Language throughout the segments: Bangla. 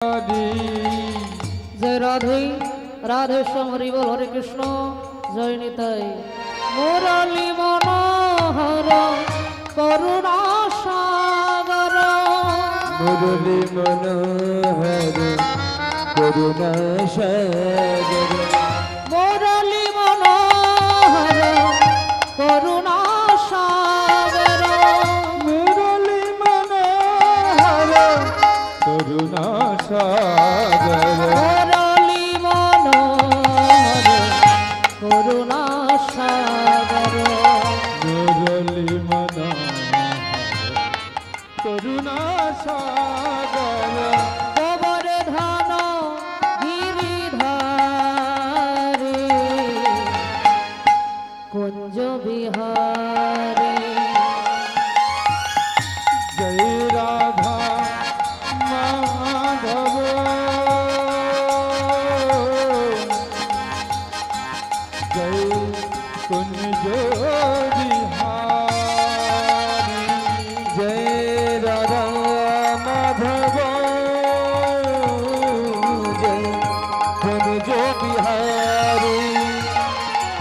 जय राधे राधे श्याम हरि बोल हरे कृष्ण जय निताई मुरली मनोहर करुणा सागर मुरली मनोहर करुणा सागर मुरली मनोहर करुणा सागर मुरली मनोहर करुणा सागर मुरली मनोहर करुणा सागर मुरली मनोहर करुणा सागर गोवर्धन गिरिधारी कुंज बिहारी जय राधा माधव जय कुंज बिहारी जय राधा माधव जय कुंज बिहारी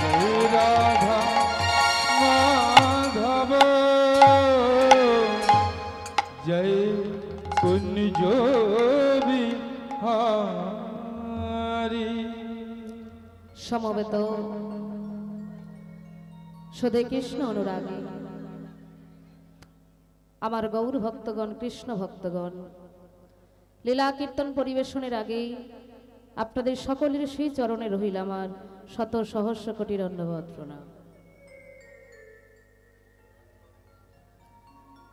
जय राधा माधव जय कुंज बिहारी समवेत सुधे कृष्ण अनुरागी आमार गौर भक्तगण कृष्ण भक्तगण लीला कीर्तन परिवेशনের आगे আপনাদের সকলের সেই চরণে রহিল আমার শত সহস্র কোটি ধন্যবাদ প্রণাম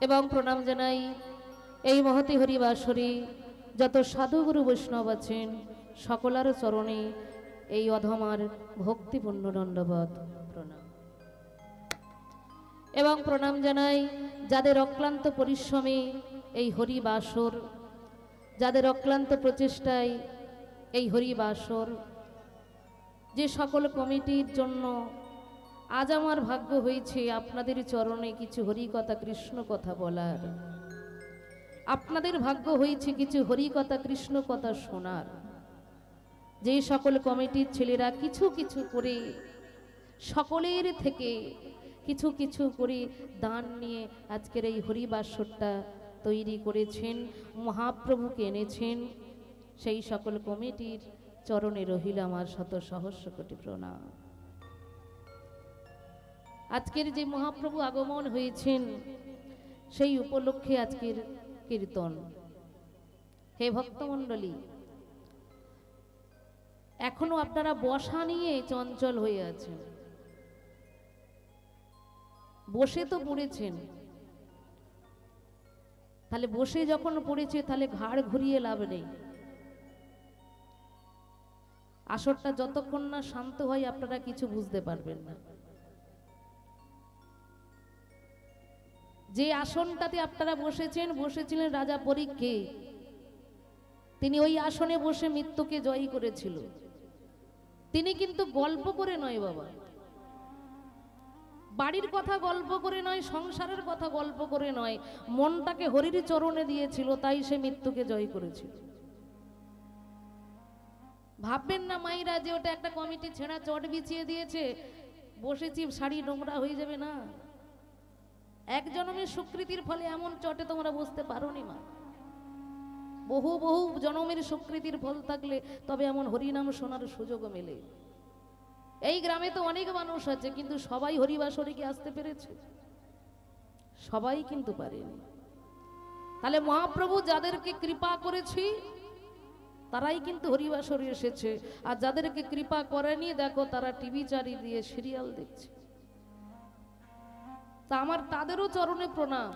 এবং প্রণাম জানাই এই মহতি হরিবাসরে যত সাধু গুরু বৈষ্ণব আছেন সকলের চরণে এই অধমার ভক্তিপূর্ণ দণ্ডবত প্রণাম এবং প্রণাম জানাই যাদের অক্লান্ত পরিশ্রমে এই হরিবাসর যাদের অক্লান্ত প্রচেষ্টায় এই হরিবাসর যে সকল কমিটির জন্য আজ আমার ভাগ্য হয়েছে আপনাদের চরণে কিছু হরি কথা কৃষ্ণ কথা বলার আপনাদের ভাগ্য হয়েছে কিছু হরি কথা কৃষ্ণ কথা শোনার যে সকল কমিটির ছেলেরা কিছু কিছু করে সকলের থেকে কিছু কিছু করে দান নিয়ে আজকের এই হরিবাসরটা তৈরি করেছেন মহাপ্রভুকে এনেছেন সেই সকল কমিটির চরণে রহিল আমার শত সহস্র কোটি প্রণাম আজকের যে মহাপ্রভু আগমন হয়েছেন সেই উপলক্ষে আজকের কীর্তন হে ভক্তমণ্ডলী এখনো আপনারা বসা নিয়ে চঞ্চল হয়ে আছেন বসে তো পড়েছেন তাহলে বসে যখন পড়েছে তাহলে ঘাড় ঘুরিয়ে লাভ নেই আসরটা যতক্ষণ না শান্ত হয় আপনারা কিছু বুঝতে পারবেন না যে আসনটাতে আপনারা বসেছিলেন রাজা পরীক্ষিত তিনি ওই আসনে বসে মৃত্যুকে জয়ী করেছিল তিনি কিন্তু গল্প করে নয় বাবা বাড়ির কথা গল্প করে নয় সংসারের কথা গল্প করে নয় মনটাকে হরির চরণে দিয়েছিল তাই সে মৃত্যুকে জয় করেছিল ভাববেন না মাইরা যে ওটা একটা কমিটি ছেঁড়া চট বিছিয়ে দিয়েছে বসেছি শাড়ি নোংরা হয়ে যাবে না এক জন্মের স্বীকৃতির ফলে এমন চটে তোমরা বসতে পারোনি মা বহু বহু জন্মের স্বীকৃতির ফল থাকলে তবে এমন হরিনাম শোনার সুযোগও মেলে এই গ্রামে তো অনেক মানুষ আছে কিন্তু সবাই হরিবাসরে কি আসতে পেরেছে সবাই কিন্তু পারেনি তাহলে মহাপ্রভু যাদেরকে কৃপা করেছি তারাই কিন্তু হরিবাসরে এসেছে আর যাদেরকে কৃপা করেনি দেখো তারা টিভি চালিয়ে দিয়ে সিরিয়াল দেখছে তা আমার তাদেরও চরণে প্রণাম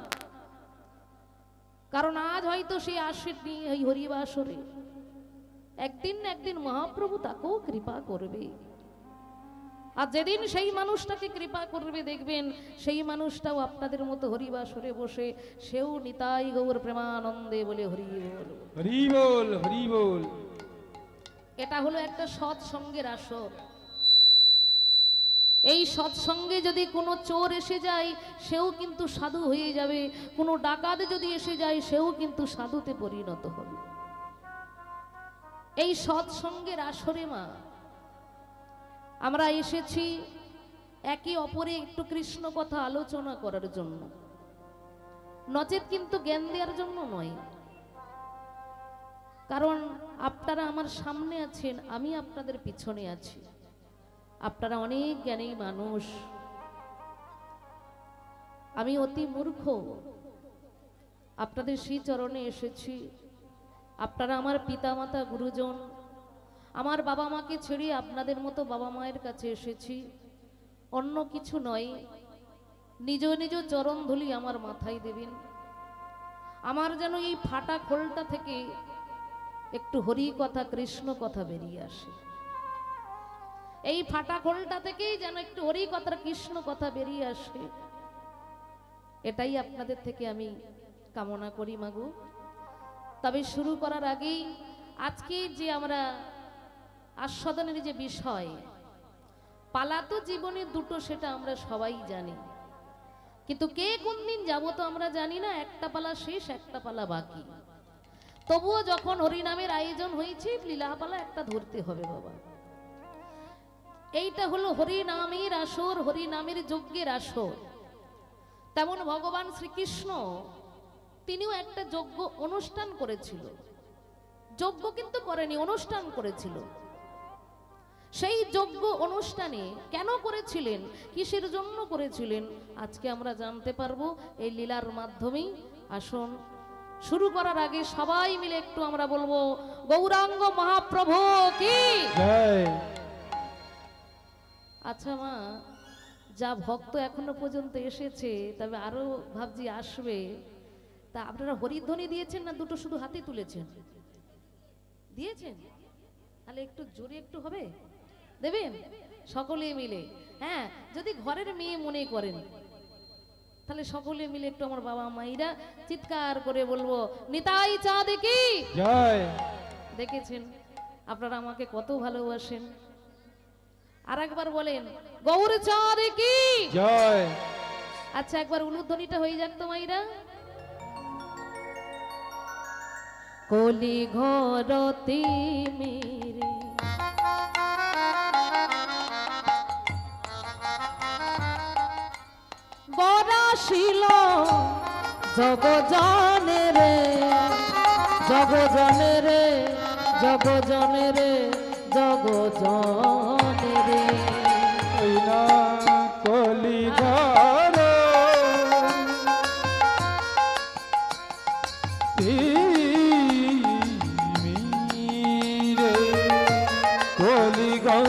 কারণ আজ হয়তো সেই আসেনি এই হরিবাসরে একদিন না একদিন মহাপ্রভু তাকেও কৃপা করবে আর যেদিন সেই মানুষটাকে কৃপা করবে দেখবেন সেই মানুষটাও আপনাদের মতো হরিবাসরে বসে সেও নিতাই গৌর প্রেমানন্দে বলে হরি বল হরি বল হরি বল এটা হলো একটা সৎসঙ্গের আসর এই সৎসঙ্গে যদি কোনো চোর এসে যায় সেও কিন্তু সাধু হয়ে যাবে, কোনো ডাকাত যদি এসে যায় সেও কিন্তু সাধুতে পরিণত হবে। এই সৎসঙ্গের আসরে মা আমরা এসেছি একে অপরে একটু কৃষ্ণ কথা আলোচনা করার জন্য, নচেত কিন্তু জ্ঞান দেওয়ার জন্য নয়। কারণ আপনারা আমার সামনে আছেন, আমি আপনাদের পিছনে আছি, আপনারা অনেক জ্ঞানী মানুষ, আমি অতি মূর্খ, আপনাদের সেই চরণে এসেছি। আপনারা আমার পিতামাতা গুরুজন, আমার বাবা মাকে ছেড়ে আপনাদের মতো বাবা মায়ের কাছে এসেছি, অন্য কিছু নয়। নিজ নিজ চরণ ধুলি আমার মাথায় দেবেন। আমার যেন এই ফাটা খোলটা থেকে একটু হরি কথা কৃষ্ণ কথা বেরিয়ে আসে, এই ফাটা খোলটা থেকেই যেন একটু হরি কথা কৃষ্ণ কথা বেরিয়ে আসে, এটাই আপনাদের থেকে আমি কামনা করি মাগো। তবে শুরু করার আগেই আজকে যে আমরা আস্বাদনের যে বিষয়, পালা তো জীবনে দুটো, সেটা আমরা সবাই জানি, কিন্তু কে কোন দিন যাবো তো আমরা জানি না। একটা পালা শেষ, একটা পালা বাকি। তবুও যখন হরিনামের আয়োজন হয়েছে, লীলাপালা একটা ধরতে হবে বাবা। এইটা হলো হরিনামের আসর, হরিনামের যজ্ঞের আসর। তেমন ভগবান শ্রীকৃষ্ণ তিনিও একটা যজ্ঞ অনুষ্ঠান করেছিল, যজ্ঞ কিন্তু করেনি, অনুষ্ঠান করেছিল। সেই যজ্ঞ অনুষ্ঠানে কেন করেছিলেন, কিসের জন্য করেছিলেন, আজকে আমরা জানতে পারবো এই লীলার মাধ্যমেই। আসুন শুরু করার আগে সবাই মিলে একটু আমরা বলবো গৌরাঙ্গ মহাপ্রভু কি জয়। আচ্ছা মা, যা ভক্ত এখনো পর্যন্ত এসেছে, তবে আরো ভাবছি আসবে, তা আপনারা হরিধ্বনি দিয়েছেন না দুটো শুধু হাতে তুলেছেন? দিয়েছেন? তাহলে একটু জোরে একটু হবে, দেবেন সকলে মিলে। হ্যাঁ, যদি ঘরের মেয়ে মনে করেন তাহলে সকলে মিলে একটু আমার বাবা মাইরা চিৎকার করে বলবো নিতাই চাঁদ কি জয়। দেখেছেন আপনারা আমাকে কত ভালোবাসেন। আর একবার বলেন গৌর চাঁদ কি জয়। আচ্ছা একবার উলুধ্বনিটা হয়ে যাক তো মাইরা। কলি ঘরতি মেরে বরাশিল জগজনে রে, জগজনে রে, জগজনে রে, জগজনে রে। ওই না কলি ঘর রে, কলি ঘর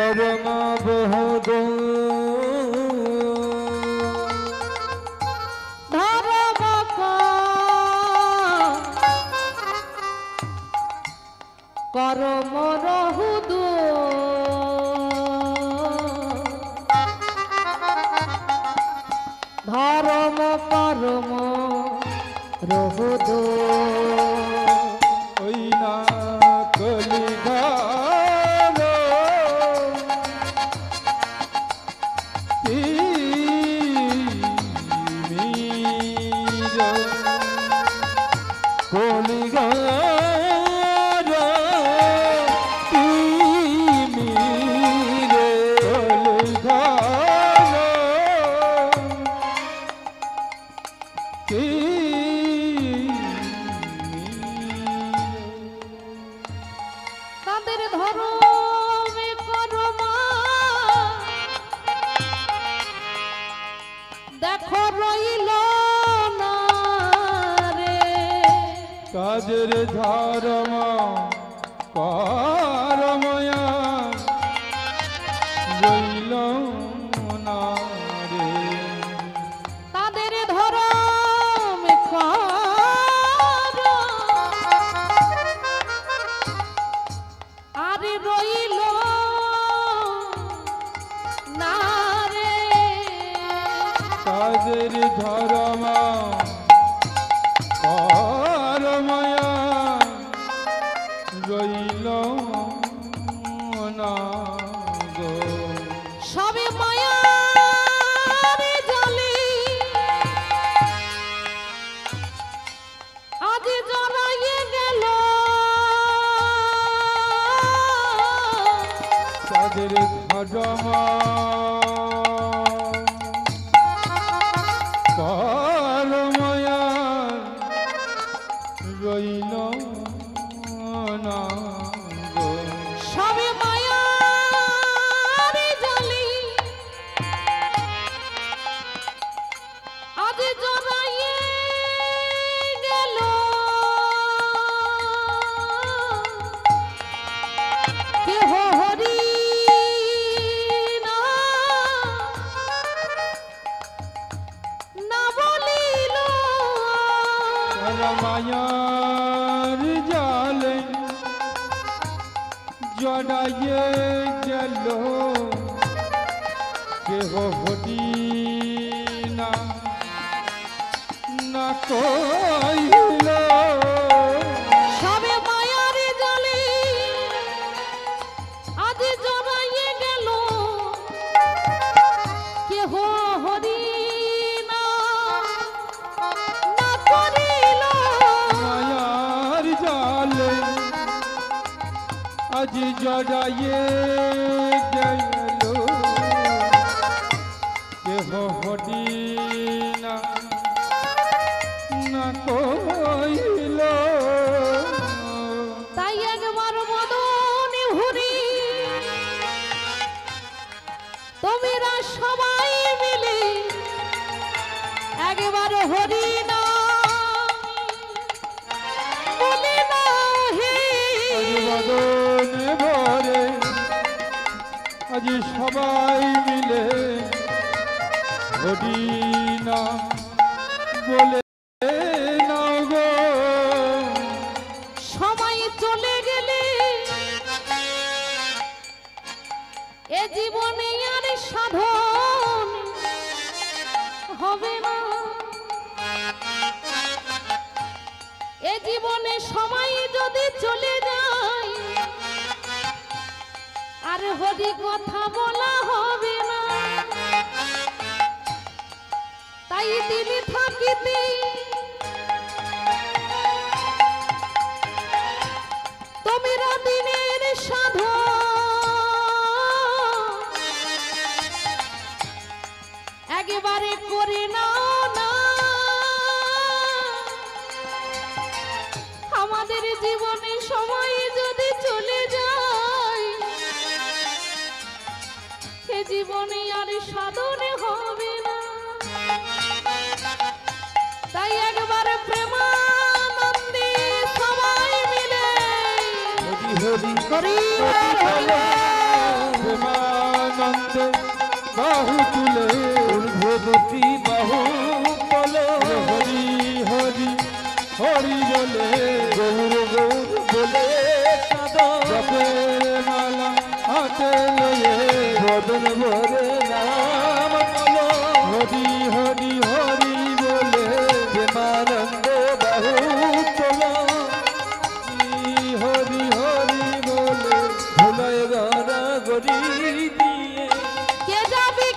ধর্ম করম বহুদ ধর্ম করম রহুদু ধর্ম করম রহুদু। ওই না কলি কাজের ধর্ম করময়া রইল না রে। তাদের ধরম কর আর রইল না রে। তাদের ধর্ম করমায়া রইল না গো। সবে মায়ার জালে আজ জড়াইয়ে গেল। তাদের ধর্ম করমায়া রইল না গো। সবে মায়ার জালে আজ জড়াইয়ে গেল। কেহ হরি না বলিল। মায়ার জালে জড়াইয়ে গেল কেহ হরি না না কইল। সবে মায়ার জালে আজ জড়াইয়ে গেল কেহ হরি না করিল। মায়ার জালে আজ জড়াইয়ে গেল কেহ হরি না না কইল। তাই একবার মদনে ঘুরি তোমরা সবাই মিলে একবার হরি না বলে না হে। বদনে ভরে আজ সবাই মিলে হরি না বলে নাও গো। সময় চলে গেলে এ জীবনে আর সাধন হবে না। এ জীবনে সময় যদি চলে যায় আর হরি কথা বলা হবে না। তাই তিনি থাকিতে তোমরা দিনের সাধন একেবারে করে নাও না। আমাদের জীবনে সময় যদি চলে যায় সে জীবনে আর সাধনে হবে না। তাই একবার প্রেমানন্দে সবাই মিলে হরি হরি প্রেমানন্দে বাহু তুলে ঊর্ধ্বগতি বাহু বলে হরি হরি হরি বলে গৌর গৌর বলে জপের মালা হাতে লয়ে বদন ভরে নাম বলো হরি হরি হরি বলে প্রেমানন্দ বাহু তোলো হরি হরি বলে ভুলয় গড়া গড়ি দিয়ে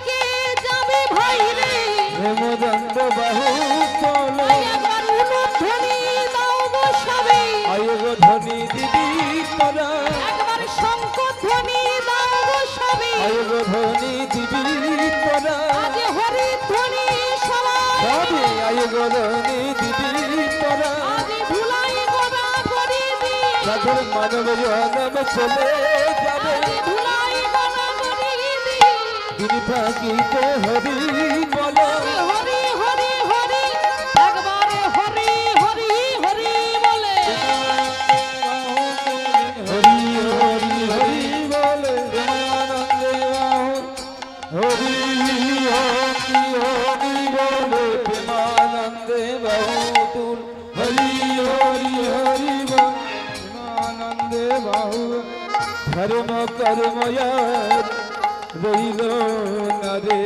কে যাবে ভাই রে হেমদণ্ড বাহু তোলো একবার উলুধ্বনি দাও গো সবে আয় গো ধনী দিদি তোরা একবার শঙ্খধ্বনি দাও গো সবে আয় গো ধনী দিদি তোরা আজ হরি ধ্বনি সবাই সবে আয় গো ধনী দিদি তোরা আজ ধুলাই গোড়া করে দিয়ে সাধুর মানব জনম চলে যাবে আজ ধুলাই গোড়া করে দিয়ে তিনি থাকিতে হরি বলো হরি হরি হরি একবারে হরি হরি হরি বলে হরি হরি হরি বলে প্রেমানন্দে বাহু হরি হরি হরি বলে প্রেমানন্দে বাহুতুল হরি হরি হরি বল প্রেমানন্দে বাহু ধর্ম কর্ম আর রইল না রে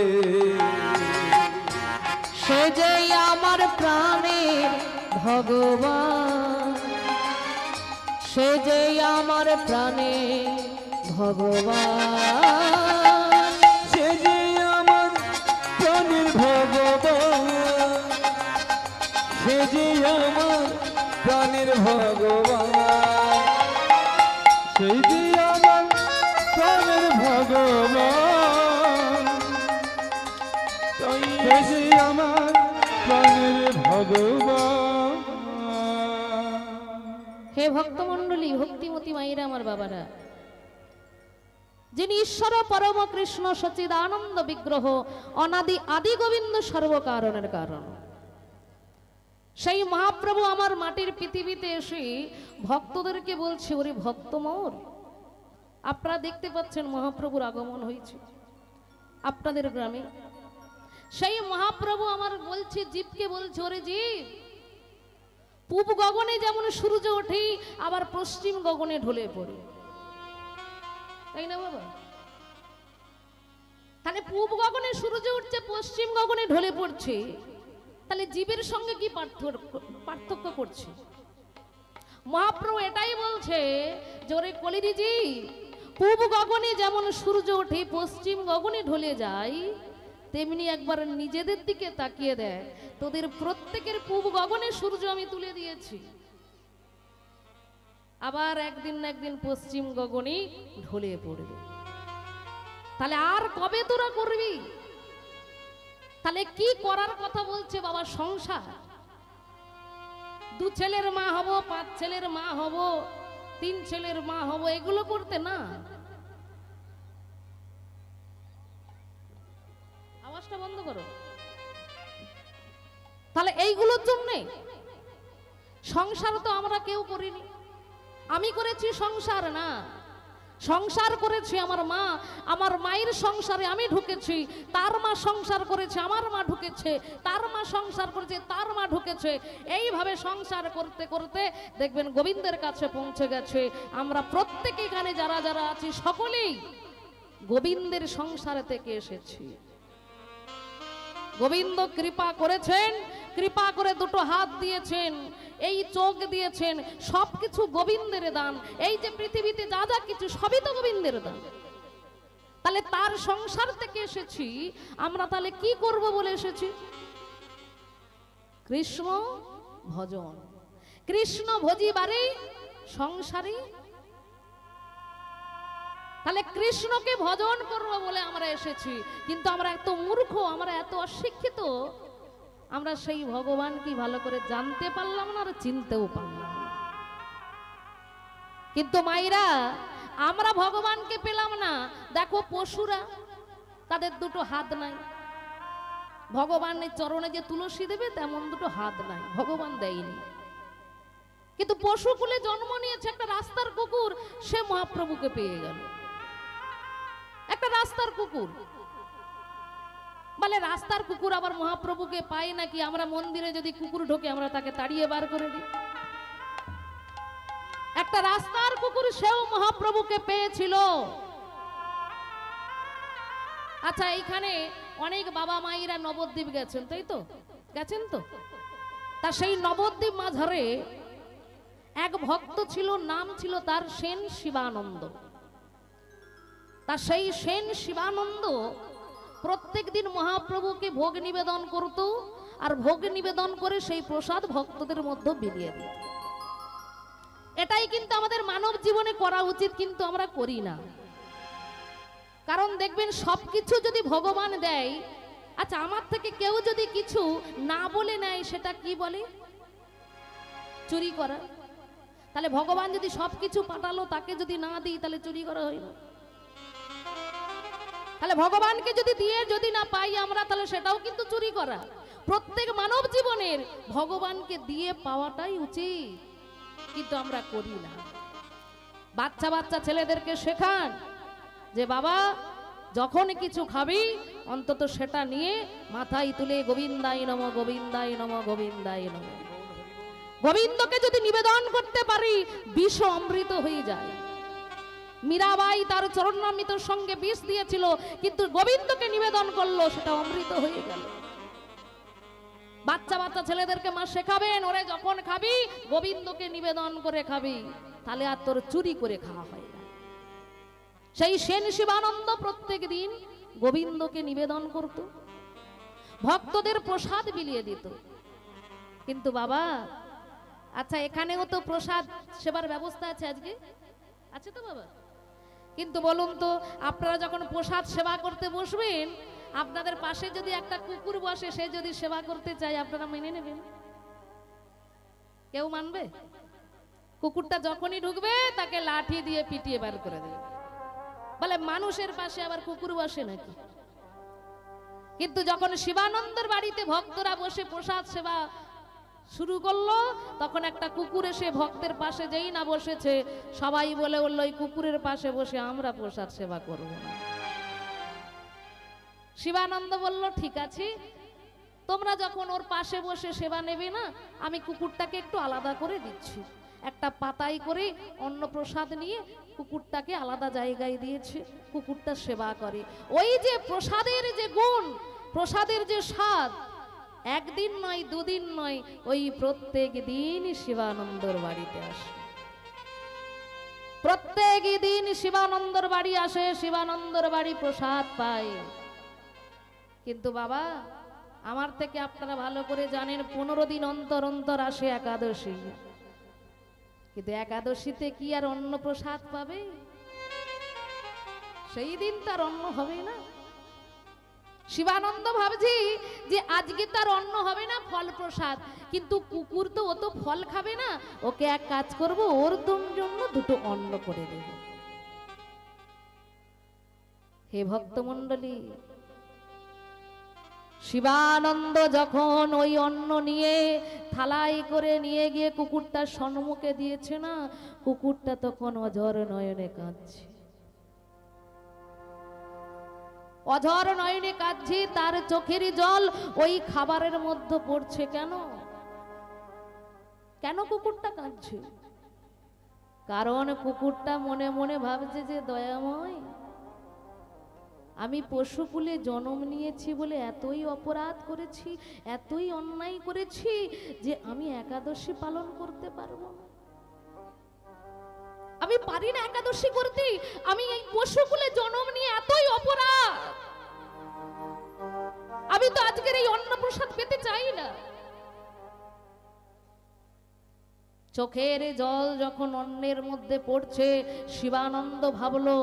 সে যে আমার প্রাণের ভগবান, সে যে আমার প্রাণের ভগবান, সে যে আমার প্রাণের ভগবান, সে যে আমার প্রাণের ভগবান, সেই যে আমার প্রাণের ভগবান, সেই যে আমার প্রাণের ভগবান। হে ভক্তমণ্ডলী, ভক্তিমতী মায়েরা, আমার বাবারা, যিনি ঈশ্বর পরম কৃষ্ণ সচিদানন্দ বিগ্রহ, অনাদি আদি গোবিন্দ সর্বকারণের কারণ, সেই মহাপ্রভু আমার মাটির পৃথিবীতে এসে ভক্তদেরকে বলছে, ওরে ভক্ত মোর, আপনারা দেখতে পাচ্ছেন মহাপ্রভুর আগমন হয়েছে আপনাদের গ্রামে। সেই মহাপ্রভু আমার বলছে, জীবকে বলছে, ওরে জীব, পূব গগনে যেমন সূর্য ওঠে আবার পশ্চিম গগনে ঢলে পড়ে, তাই না বাবা? তাহলে পূব গগনে সূর্য উঠছে, পশ্চিম গগনে ঢলে পড়ছে, তাহলে জীবের সঙ্গে কি পার্থক্য করছে? মহাপ্রভু এটাই বলছে, জোরে কলিরি জীব, পূব গগনে যেমন সূর্য ওঠে পশ্চিম গগনে ঢলে যায়, তেমনি একবার নিজেদের দিকে তাকিয়ে দেয়, তোদের প্রত্যেকের পূব গগনে সূর্য আমি তুলে দিয়েছি, আবার একদিন না একদিন পশ্চিম গগনে ঢলে পড়বে। তাহলে আর কবে তোরা করবি? তাহলে কি করার কথা বলছে বাবা? সংসার, 2 ছেলের মা হব, 5 ছেলের মা হব, 3 ছেলের মা হব, এগুলো করতে না। আওয়াজটা বন্ধ করো। তাহলে এইগুলোর জন্য সংসার তো আমরা কেউ করিনি। আমি করেছি সংসার না, সংসার করেছি আমার মা, আমার মায়ের সংসারে আমি ঢুকেছি, তার মা সংসার করেছে, আমার মা ঢুকেছে, তার মা সংসার করেছে, তার মা ঢুকেছে, এইভাবে সংসার করতে করতে দেখবেন গোবিন্দের কাছে পৌঁছে গেছে। আমরা প্রত্যেকে এখানে যারা যারা আছি সকলেই গোবিন্দের সংসার থেকে এসেছি। গোবিন্দ কৃপা করেছেন, কৃপা করে 2 হাত দিয়েছেন, এই চোখ দিয়েছেন, সবকিছু গোবিন্দের দান। এই যে পৃথিবীতে যা যা কিছু সবই তো গোবিন্দের দান। তাহলে তার সংসার থেকে এসেছি আমরা, তাহলে কি করব বলে এসেছি? কৃষ্ণ ভজন, কৃষ্ণ ভজিবারে সংসারে। তাহলে কৃষ্ণকে ভজন করব বলে আমরা এসেছি, কিন্তু আমরা এত মূর্খ, আমরা এত অশিক্ষিত, আমরা সেই ভগবান কি ভালো করে জানতে পারলাম না আর চিনতেও পারলাম না। কিন্তু মায়েরা, আমরা ভগবানকে পেলাম না। দেখো পশুরা, তাদের 2 হাত নাই, ভগবানের চরণে যে তুলসী দেবে তেমন 2 হাত নাই, ভগবান দেয়নি। কিন্তু পশুকুলে জন্ম নিয়েছে একটা রাস্তার কুকুর, সে মহাপ্রভুকে পেয়ে গেল। একটা রাস্তার কুকুর, বলে রাস্তার কুকুর আবার মহাপ্রভুকে পায় নাকি? আমরা মন্দিরে যদি কুকুর ঢোকে আমরা তাকে তাড়িয়ে বার করে দিই। একটা রাস্তার কুকুর, সেও মহাপ্রভুকে পেয়েছিল। আচ্ছা, এইখানে অনেক বাবা মায়েরা নবদ্বীপ গেছেন, তাই তো? গেছেন তো? তা সেই নবদ্বীপ মাঝারে এক ভক্ত ছিল, নাম ছিল তার সেন শিবানন্দ। তা সেই সেন শিবানন্দ প্রত্যেক দিন মহাপ্রভুকে ভোগ নিবেদন করত, আর ভোগ নিবেদন করে সেই প্রসাদ ভক্তদের মধ্যে বিলিয়ে দিত। এটাই কিন্তু আমাদের মানব জীবনে করা উচিত, কিন্তু আমরা করি না। কারণ দেখবেন সবকিছু যদি ভগবান দেয়, আচ্ছা আমার থেকে কেউ যদি কিছু না বলে নেয়, সেটা কি বলে? চুরি করা। তাহলে ভগবান যদি সবকিছু পাঠালো, তাকে যদি না দিই তাহলে চুরি করা হইল। তাহলে ভগবানকে যদি দিয়ে যদি না পাই আমরা, তাহলে সেটাও কিন্তু চুরি করা। প্রত্যেক মানব জীবনের ভগবানকে দিয়ে পাওয়াটাই উচিত, কিন্তু আমরা করি না। বাচ্চা বাচ্চা ছেলেদেরকে শেখান যে বাবা যখন কিছু খাবি অন্তত সেটা নিয়ে মাথায় তুলে গোবিন্দায় নম, গোবিন্দায় নম, গোবিন্দায় নম। গোবিন্দকে যদি নিবেদন করতে পারি বিষ অমৃত হয়ে যায়। মীরাবাই তার চরণামৃতর সঙ্গে বিষ দিয়েছিল, কিন্তু গোবিন্দকে নিবেদন করলো, সেটা অমৃত হয়ে গেল। বাচ্চা বাচ্চা ছেলেদেরকে মা শেখাবেন, ওরে যখন খাবি গোবিন্দকে নিবেদন করে খাবি, তাহলে আর তোর চুরি করে খাওয়া হয় না। সেই সেন শিবানন্দ প্রত্যেক দিন গোবিন্দকে নিবেদন করত, ভক্তদের প্রসাদ বিলিয়ে দিত। কিন্তু বাবা, আচ্ছা এখানেও তো প্রসাদ সেবার ব্যবস্থা আছে, আজকে আছে তো বাবা? কিন্তু বলুন তো, আপনারা যখন প্রসাদ সেবা করতে বসবেন, আপনাদের পাশে যদি একটা কুকুর বসে, সে যদি সেবা করতে চায়, আপনারা মেনে নেবেন? কেউ মানবে? কুকুরটা যখনই ঢুকবে তাকে লাঠি দিয়ে পিটিয়ে বার করে দেবে, বলে মানুষের পাশে আবার কুকুর বসে নাকি? কিন্তু যখন শিবানন্দের বাড়িতে ভক্তরা বসে প্রসাদ সেবা শুরু করলো, তখন একটা কুকুর এসে ভক্তের পাশে যেই না বসেছে, সবাই বলে বললো ওই কুকুরের পাশে বসে আমরা প্রসাদ সেবা করব না। শিবানন্দ বলল, ঠিক আছে, তোমরা যখন ওর পাশে বসে সেবা নেবে না, আমি কুকুরটাকে একটু আলাদা করে দিচ্ছি। একটা পাতায় করে অন্ন প্রসাদ নিয়ে কুকুরটাকে আলাদা জায়গায় দিয়েছে, কুকুরটা সেবা করে। ওই যে প্রসাদের যে গুণ, প্রসাদের যে স্বাদ, একদিন নয় দুদিন নয়, ওই প্রত্যেক দিন শিবানন্দর বাড়িতে আসে, প্রত্যেক দিন শিবানন্দর বাড়ি আসে, শিবানন্দর বাড়ি প্রসাদ পায়। কিন্তু বাবা, আমার থেকে আপনারা ভালো করে জানেন 15 দিন অন্তর অন্তর আসে একাদশী, কিন্তু একাদশীতে কি আর অন্ন প্রসাদ পাবে? সেই দিন তার অন্ন হবে না। শিবানন্দ ভাবছি যে আজকে তার অন্ন হবে না, ফল প্রসাদ, কিন্তু কুকুর তো ও তো ফল খাবে না, ওকে এক কাজ করব, ওর জন্য দুটো অন্ন করে দেব। হে ভক্তমণ্ডলী, শিবানন্দ যখন ওই অন্ন নিয়ে থালায় করে নিয়ে গিয়ে কুকুরটার সম্মুখে দিয়েছে না, কুকুরটা তখন অঝর নয়নে কাঁদছে, অঝর নয়নে কাঁদছে, তার চোখের জল ওই খাবারের মধ্যে পড়ছে। কেন কেন কুকুরটা কাঁদছে? কারণ কুকুরটা মনে মনে ভাবছে যে দয়াময়, আমি পশুকুলে জন্ম নিয়েছি বলে এতই অপরাধ করেছি, এতই অন্যায় করেছি যে আমি একাদশী পালন করতে পারবো না, আমি পারি না একাদশী করতে, আমি এই পশুকুলে জন্ম নিয়ে এতই অপরাধ, আমি তো আজকের এই অন্নপ্রসাদ পেতে চাই না। চোখের জল যখন অন্নের মধ্যে পড়ছে, শিবানন্দ ভাবলো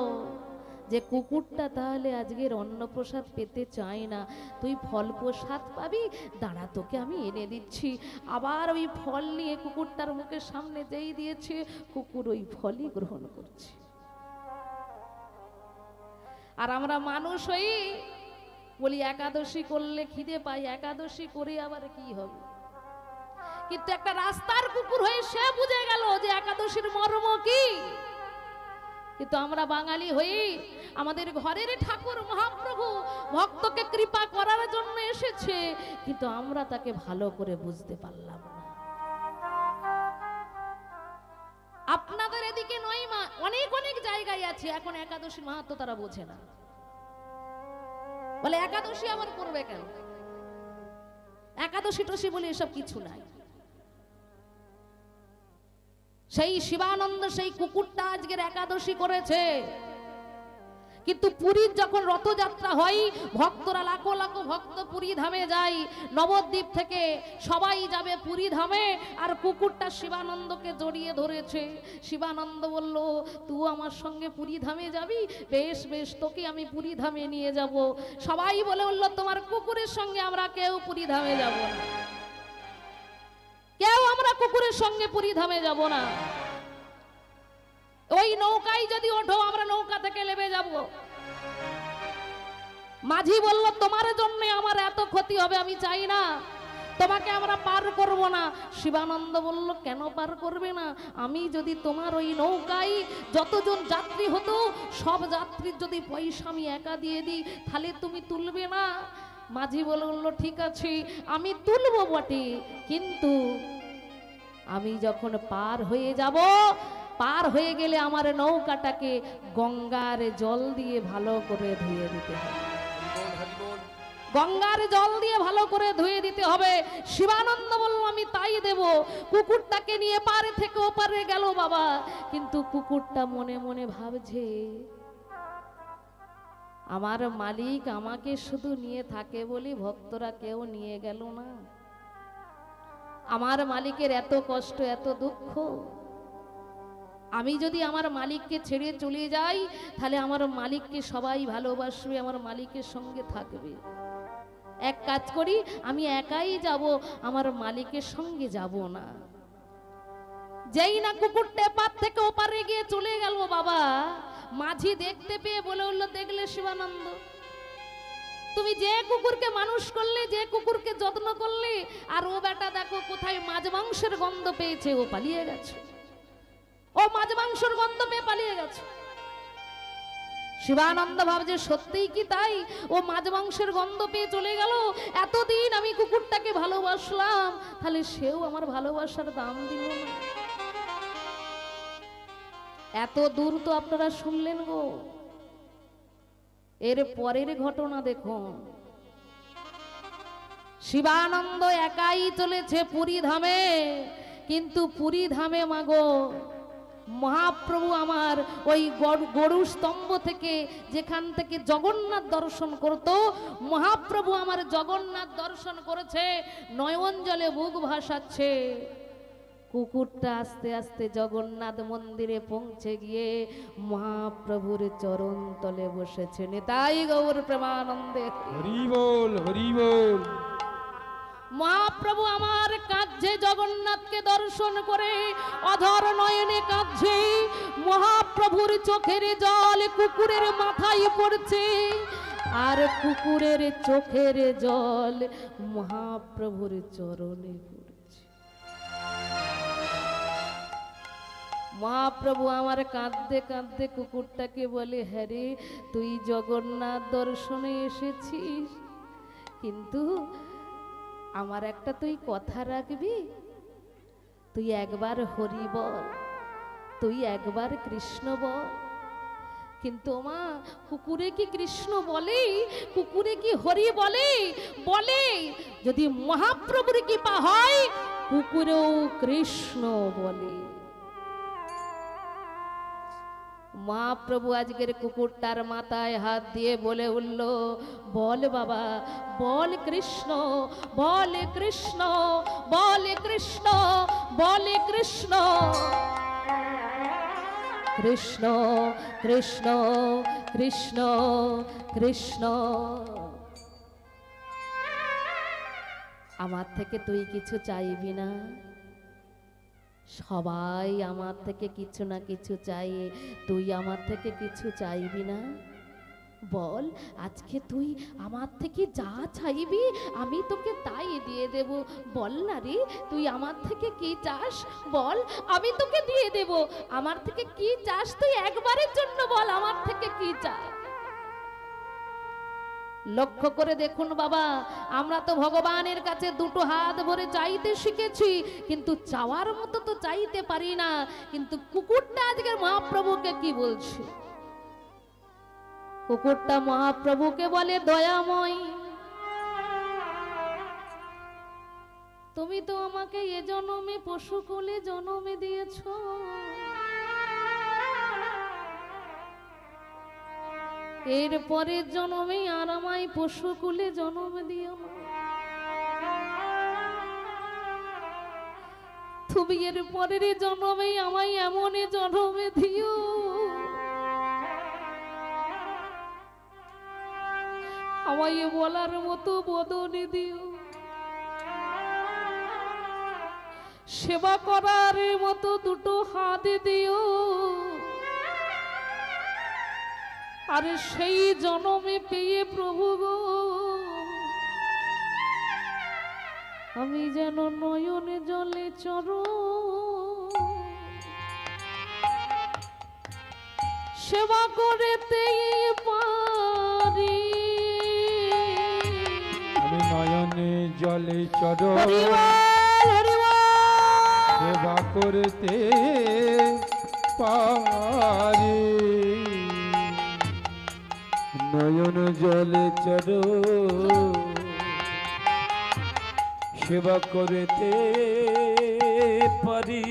যে কুকুরটা তাহলে আজকের অন্নপ্রসাদ পেতে চায় না, তুই ফল প্রসাদ পাবি, দাঁড়া তোকে আমি এনে দিচ্ছি। আবার ওই ফল নিয়ে কুকুরটার মুখের সামনে যেই দিয়েছে, কুকুর ওই ফলই গ্রহণ করছে। আর আমরা মানুষ হই বলি একাদশী করলে খিদে পাই, একাদশী করে আবার কি হবে? কিন্তু একটা রাস্তার কুকুর হয়ে সে বুঝে গেল যে একাদশীর মর্ম কি। কিন্তু আমরা বাঙালি হয়ে আমাদের ঘরের ঠাকুর মহাপ্রভু ভক্তকে কৃপা করার জন্য এসেছে, কিন্তু আমরা তাকে ভালো করে বুঝতে পারলাম না। আপনাদের এদিকে নয় মা, অনেক অনেক জায়গায় আছে এখন একাদশী মাহাত্ম্য তারা বোঝে না, বলে একাদশী আবার করবে কেন, একাদশী টসী বলে এসব কিছু নাই। সেই শিবানন্দ সেই কুকুরটা আজকের একাদশী করেছে, কিন্তু পুরীর যখন রথযাত্রা হয়, ভক্তরা লাখো লাখো ভক্ত পুরী ধামে যায়, নবদ্বীপ থেকে সবাই যাবে পুরী ধামে, আর কুকুরটা শিবানন্দকে জড়িয়ে ধরেছে। শিবানন্দ বলল, তুই আমার সঙ্গে পুরী ধামে যাবি? বেশ বেশ, তোকে আমি পুরী ধামে নিয়ে যাব। সবাই বলে বলল, তোমার কুকুরের সঙ্গে আমরা কেউ পুরী ধামে যাব না, কেউ আমরা কুকুরের সঙ্গে পুরী ধামে যাব না। ওই নৌকায় যদি ওঠো, আমরা নৌকা থেকে নেমে যাব। মাঝি বলল, তোমার জন্য আমার এত ক্ষতি হবে আমি চাই না, তোমাকে আমরা পার করব না। শিবানন্দ বলল, কেন পার করবে না? আমি যদি তোমার ওই নৌকায় যতজন যাত্রী হতো সব যাত্রীর যদি পয়সা আমি একা দিয়ে দিই, তাহলে তুমি তুলবে না? মাঝি বলল, ঠিক আছে আমি তুলবো বটে, কিন্তু আমি যখন পার হয়ে যাব, পার হয়ে গেলে আমার নৌকাটাকে গঙ্গার জল দিয়ে ভালো করে ধুয়ে দিতে হবে। গঙ্গার জল দিয়ে ভালো করে ধুয়ে দিতে হবে। শিবানন্দ বলল, আমি তাই দেব। কুকুরটাকে নিয়ে পারে থেকে ওপারে গেল বাবা, কিন্তু কুকুরটা মনে মনে ভাবছে, আমার মালিক আমাকে শুধু নিয়ে থাকে বলি ভক্তরা কেউ নিয়ে গেল না। আমার মালিকের এত কষ্ট, এত দুঃখ, আমি যদি আমার মালিককে ছেড়ে চলে যাই তাহলে আমার মালিককে সবাই ভালোবাসবে, আমার মালিকের সঙ্গে থাকবে। এক কাজ করি, আমি একাই যাব, আমার মালিকের সঙ্গে যাব না। যেই না কুকুরটা এপার থেকে ওপারে গিয়ে চলে গেল বাবা, মাঝি দেখতে পেয়ে বলে উঠল, দেখলে শিবানন্দ, তুমি যে কুকুরকে মানুষ করলে, যে কুকুরকে যত্ন করলে, আর ও বেটা দেখো কোথায় মাছ মাংসের গন্ধ পেয়েছে, ও পালিয়ে গেছে। ও মাছ মাংসের গন্ধ পেয়ে পালিয়ে গেছে। শিবানন্দ ভাবছে, সত্যিই কি তাই? ও মাছ মাংসের গন্ধ পেয়ে চলে গেল। এতদিন আমি কুকুরটাকে ভালোবাসলাম, তাহলে সেও আমার ভালোবাসার দাম দিল না। এত দূর তো আপনারা শুনলেন গো, এর পরের ঘটনা দেখুন। শিবানন্দ একাই চলেছে পুরী ধামে, কিন্তু পুরী ধামে মাগো মহাপ্রভু আমার ওই গরু স্তম্ভ থেকে, যেখান থেকে জগন্নাথ দর্শন করত, মহাপ্রভু আমার জগন্নাথ দর্শন করেছে, নয়ন জলে বুক ভাসাচ্ছে। কুকুরটা আস্তে আস্তে জগন্নাথ মন্দিরে পৌঁছে গিয়ে মহাপ্রভুর চরণ তলে বসেছে। নিতাই গৌর প্রেমানন্দে হরি বল, হরি বল। মহাপ্রভু আমার কাঁদছে, জগন্নাথকে দর্শন করে অধর নয়নে কাঁদছে। মহাপ্রভুর চোখের জল কুকুরের মাথায় পড়ছে, আর কুকুরের চোখের জল মহাপ্রভুর চরণে পড়ছে। মহাপ্রভু আমার কাঁদতে কাঁদতে কুকুরটাকে বলে, হ্যাঁ রে, তুই জগন্নাথ দর্শনে এসেছিস, কিন্তু আমার একটা তুই কথা রাখবি? তুই একবার হরি বল, তুই একবার কৃষ্ণ বল। কিন্তু মা, কুকুরে কি কৃষ্ণ বলে? কুকুরে কি হরি বলে? বলে। যদি মহাপ্রভুর কৃপা হয়, কুকুরেও কৃষ্ণ বলে। মহাপ্রভু আজকের কুকুরটার মাথায় হাত দিয়ে বলে উঠল, বল বাবা, বল কৃষ্ণ, বল কৃষ্ণ, বল কৃষ্ণ, বল কৃষ্ণ। কৃষ্ণ কৃষ্ণ কৃষ্ণ কৃষ্ণ। আমার থেকে তুই কিছু চাইবি না? সবাই আমার থেকে কিছু না কিছু চাই, তুই আমার থেকে কিছু চাইবি না? বল, আজকে তুই আমার থেকে যা চাইবি আমি তোকে তাই দিয়ে দেব। বল না রে, তুই আমার থেকে কি চাস বল, আমি তোকে দিয়ে দেব। আমার থেকে কি চাস তুই একবারের জন্য বল, আমার থেকে কি চাস? লক্ষ্য করে দেখুন বাবা, আমরা তো ভগবানের কাছে দুটো হাত ভরে চাইতে শিখেছি, কিন্তু চাওয়ার মতো তো চাইতে পারি না। কিন্তু কুকুরটা আজকের মহাপ্রভুকে কি বলছে? কুকুরটা মহাপ্রভুকে বলে, দয়াময়, তুমি তো আমাকে এ জন্মে পশু কোলে জন্মে দিয়েছ, এর পরের জন্মে আর আমায় পশু কুলে জন্ম দিও না। তুমি এর পরের জন্মে আমায় এমন জন্মে দিও আমায় বলার মতো বদনে দিও, সেবা করার মতো দুটো হাত দিও, আর সেই জন্মে পেয়ে প্রভু গো আমি যেন নয়নে জলে সেবা করেতেই পারি। আমি নয়নে জলে সেবা করতে পারি। নয়ন জলে সেবা করতে পারি।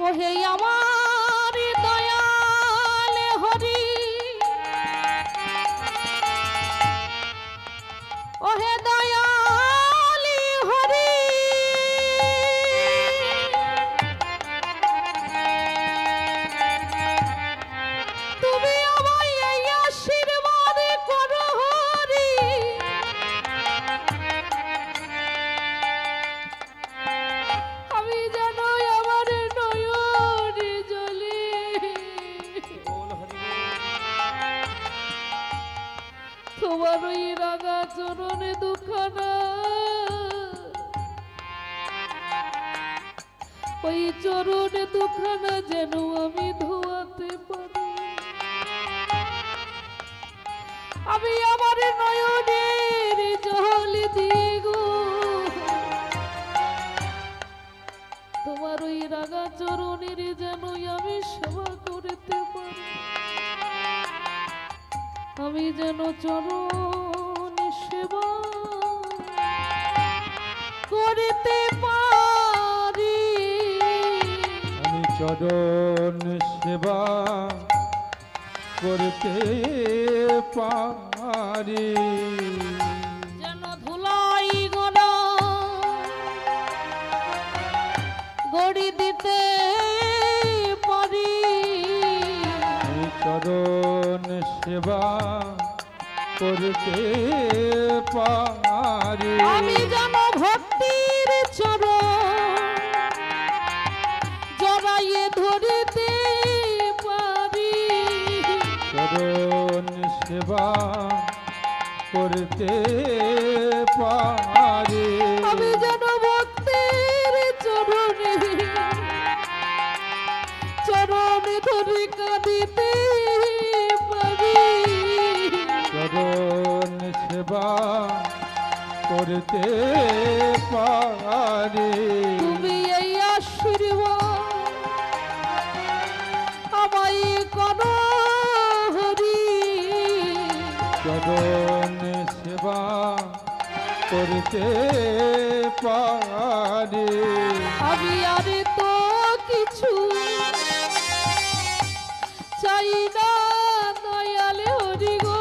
ওহে আমার দয়াল হরি, ওহে দয়াল হরি, তুমি আমায় এই আশীর্বাদ করো হরি। আমি যেন আমার নয়নে জলে তোমার ওই রাঙা চরণে দুখানা, ওই চরণে দুখানা যেন আমি ধোয়াতে পারি। আমি আমার নয়নের জল দিগো তোমার ওই রাঙা চরণের যেন আমি সেবা করতে পারি। আমি যেন চরণ সেবা করতে পারি। আমি চরণ সেবা করতে পারি। যেন ধুলাই গোনা গড়ি দিতে পারি। আমি চরণ সেবা করতে পারি। আমি যেন ভক্তির চরণ জড়াইয়ে ধরতে পারি। চরণ সেবা করতে পারি। আমি যেন ভক্তির চরণে চরণে ধরে কাঁদিতে পারি। চরণ সেবা করতে পারি। তুমি এই আশীর্বাদ আমায় করো হরি। চরণ সেবা করতে পারি। আমি আর তো কিছু চাই না দয়াল হরি গো।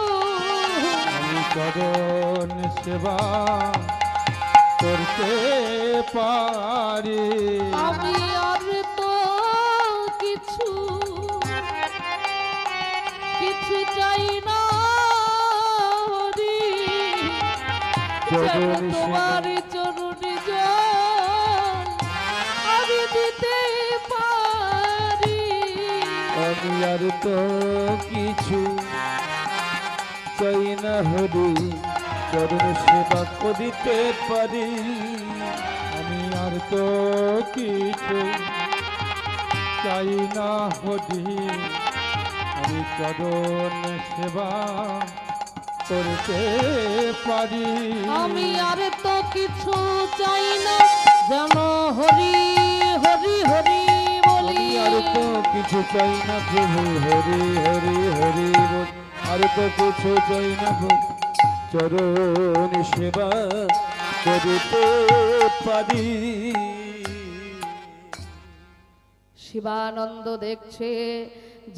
আমি চরণ সেবা করতে পারি। আমি আর তো কিছু কিছু চাই না হরি। যেন তোমার চরণে জল আমি দিতে পারি। আমি আর তো কিছু চাই না হরি, চরণ সেবা করিতে পারি। আমি আর তো কিছু চাই না হরি, আমি চরণ সেবা করতে পারি। আমি আর তো কিছু চাই না যেন হরি হরি হরি বলি। আমি আর তো কিছু চাই না প্রভু, হরি হরি হরি বল। আর তো কিছু চাই না প্রভু, চরণ সেবা করিতে পারি। শিবানন্দ দেখছে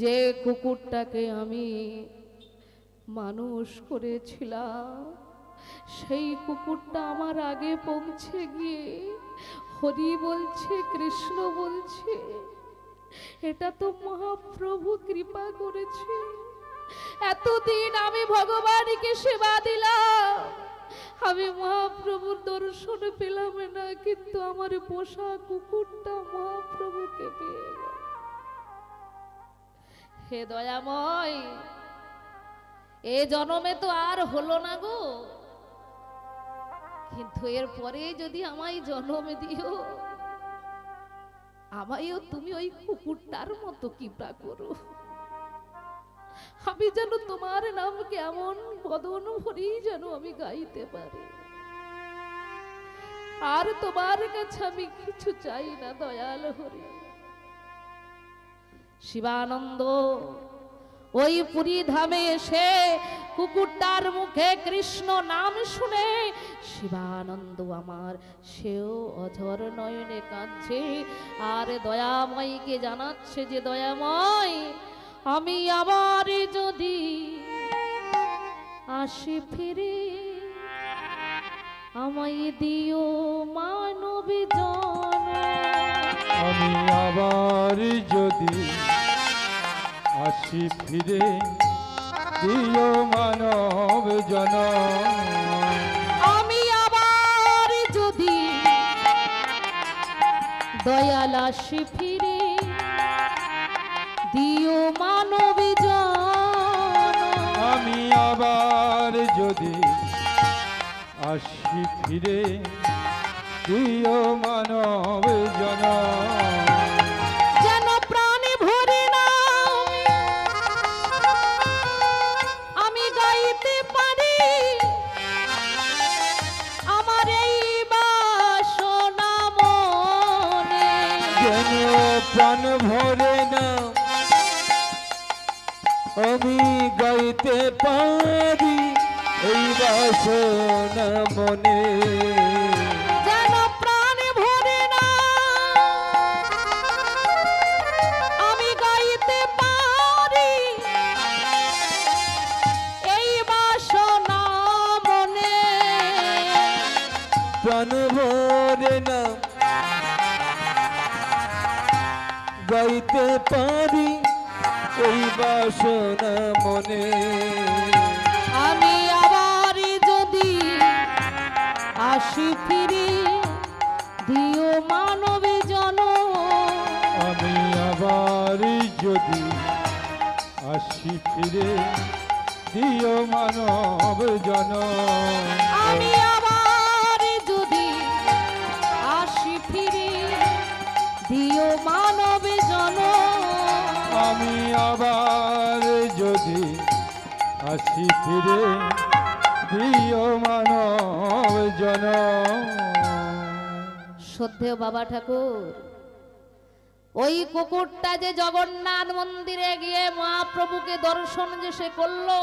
যে কুকুরটাকে আমি মানুষ করেছিলাম, সেই কুকুরটা আমার আগে পৌঁছে গিয়ে হরি বলছে, কৃষ্ণ বলছে। এটা তো মহাপ্রভু কৃপা করেছে। এতদিন আমি ভগবানকে সেবা দিলাম, আমি মহাপ্রভুর দর্শন পেলাম না, কিন্তু আমার পোষা কুকুরটা মহাপ্রভুকে পেয়ে গেল। হে দয়াময়, এ জন্মে তো আর হলো না গো, কিন্তু এরপরে যদি আমায় জন্ম দিও, আমায়ও তুমি ওই কুকুরটার মতো কৃপা করো, আমি যেন তোমার নাম কেমন বদন ভরি যেন আমি গাইতে পারি। আর তোমার কাছে আমি কিছু চাই না দয়াল হরি। শিবানন্দ ওই পুরী ধামে এসে কুকুরটার মুখে কৃষ্ণ নাম শুনে শিবানন্দ আমার সেও অঝর নয়নে কাঁদছে, আর দয়াময়কে জানাচ্ছে যে দয়াময়, আমি আবার যদি আসি ফিরে, আমায় দিও মানব জন। আমি আবার যদি আসি ফিরে, দিও মানব জন। আমি আবার যদি দয়াল আসি ফিরে, দিও মানব জন। আমি আবার যদি আসি ফিরে, দিও মানব জন। যেন প্রাণে ভরে না আমি গাইতে পারি আমার এই বাসনা মনে। যেন প্রাণ ভরে না আমি গাইতে পারি এই বাসনা মনে। যেন প্রাণে ভরে না আমি গাইতে পারি এই বাসনা মনে। প্রাণ ভরে না গাইতে পারি এই বাসনা মনে। আমি আবার যদি আসি ফিরে, দিও মানব জন। আমি আবার যদি আসি ফিরে, দিও মানব জন। আমি আবার যদি আসি ফিরে, দিও মানব জন। আমি আবার যদি আসি ফিরে, দিও মানব জন। শ্রদ্ধেয় বাবা ঠাকুর, ওই কুকুরটা যে জগন্নাথ মন্দিরে গিয়ে মহাপ্রভুকে দর্শন যে সে করলো,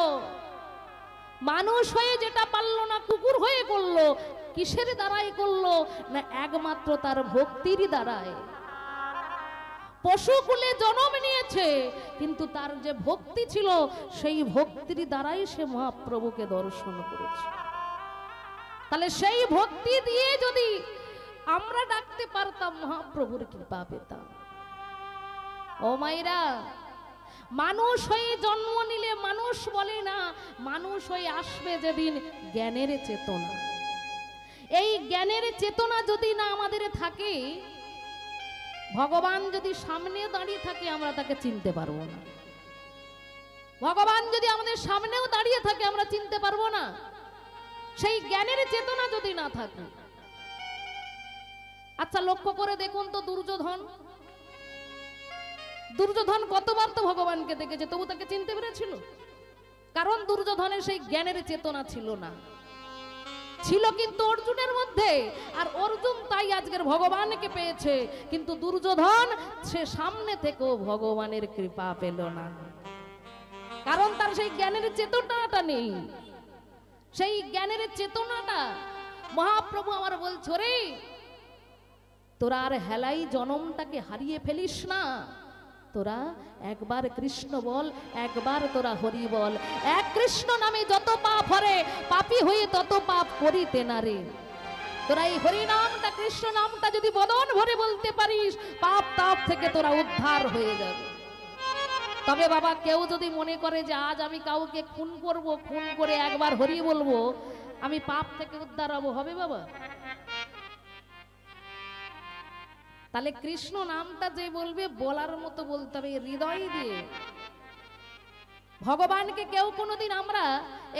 মানুষ হয়ে যেটা পারলো না কুকুর হয়ে করলো, কিসের দ্বারাই করলো না একমাত্র তার ভক্তির দ্বারাই। পশুকুলে জন্ম নিয়েছে কিন্তু তার যে ভক্তি ছিল সেই ভক্তির দ্বারাই সে মহাপ্রভুকে দর্শন করেছে। তাহলে সেই ভক্তি দিয়ে যদি আমরা ডাকতে পারতাম মহাপ্রভুর কৃপা পেতাম। ও মাইরা, মানুষ হয়ে জন্ম নিলে মানুষ বলে না, মানুষ হয়ে আসবে যেদিন জ্ঞানের চেতনা। এই জ্ঞানের চেতনা যদি না আমাদের থাকে, ভগবান যদি সামনে দাঁড়িয়ে থাকে আমরা তাকে চিনতে পারবো না। ভগবান যদি আমাদের সামনেও দাঁড়িয়ে থাকে আমরা চিনতে পারবো না, সেই জ্ঞানের চেতনা যদি না থাকে। আচ্ছা লক্ষ্য করে দেখুন তো, দুর্যোধন কতবার তো ভগবানকে দেখেছে, তবু তাকে চিনতে পেরেছিল? কারণ দুর্যোধনের সেই জ্ঞানের চেতনা ছিল না। ছিল কিন্তু অর্জুনের মধ্যে, আর অর্জুন তাই আজকের ভগবানকে পেয়েছে। কিন্তু দুর্যোধন সে সামনে থেকেও ভগবানের কৃপা পেল না, কারণ তার সেই জ্ঞানের চেতনাটা নেই। সেই জ্ঞানের চেতনাটা মহাপ্রভু আমার বলছো, রে তোরা আর হেলাই জনমটাকে হারিয়ে ফেলিস না, তোরা একবার কৃষ্ণ বল, একবার তোরা হরি বল। এক কৃষ্ণ নামে যত পাপ হরে, পাপী হয়ে তত পাপ করিতে না রে। তোরা এই হরি নামটা, কৃষ্ণ নামটা যদি বদন ভরে বলতে পারিস, পাপ তাপ থেকে তোরা উদ্ধার হয়ে যাবে। তবে বাবা, কেউ যদি মনে করে যে আজ আমি কাউকে খুন করব, খুন করে একবার হরি বলবো আমি পাপ থেকে উদ্ধার হব, হবে বাবা? তাহলে কৃষ্ণ নামটা যে বলবে বলার মতো বলতে হবে, হৃদয় দিয়ে। ভগবানকে কেউ কোনোদিন, আমরা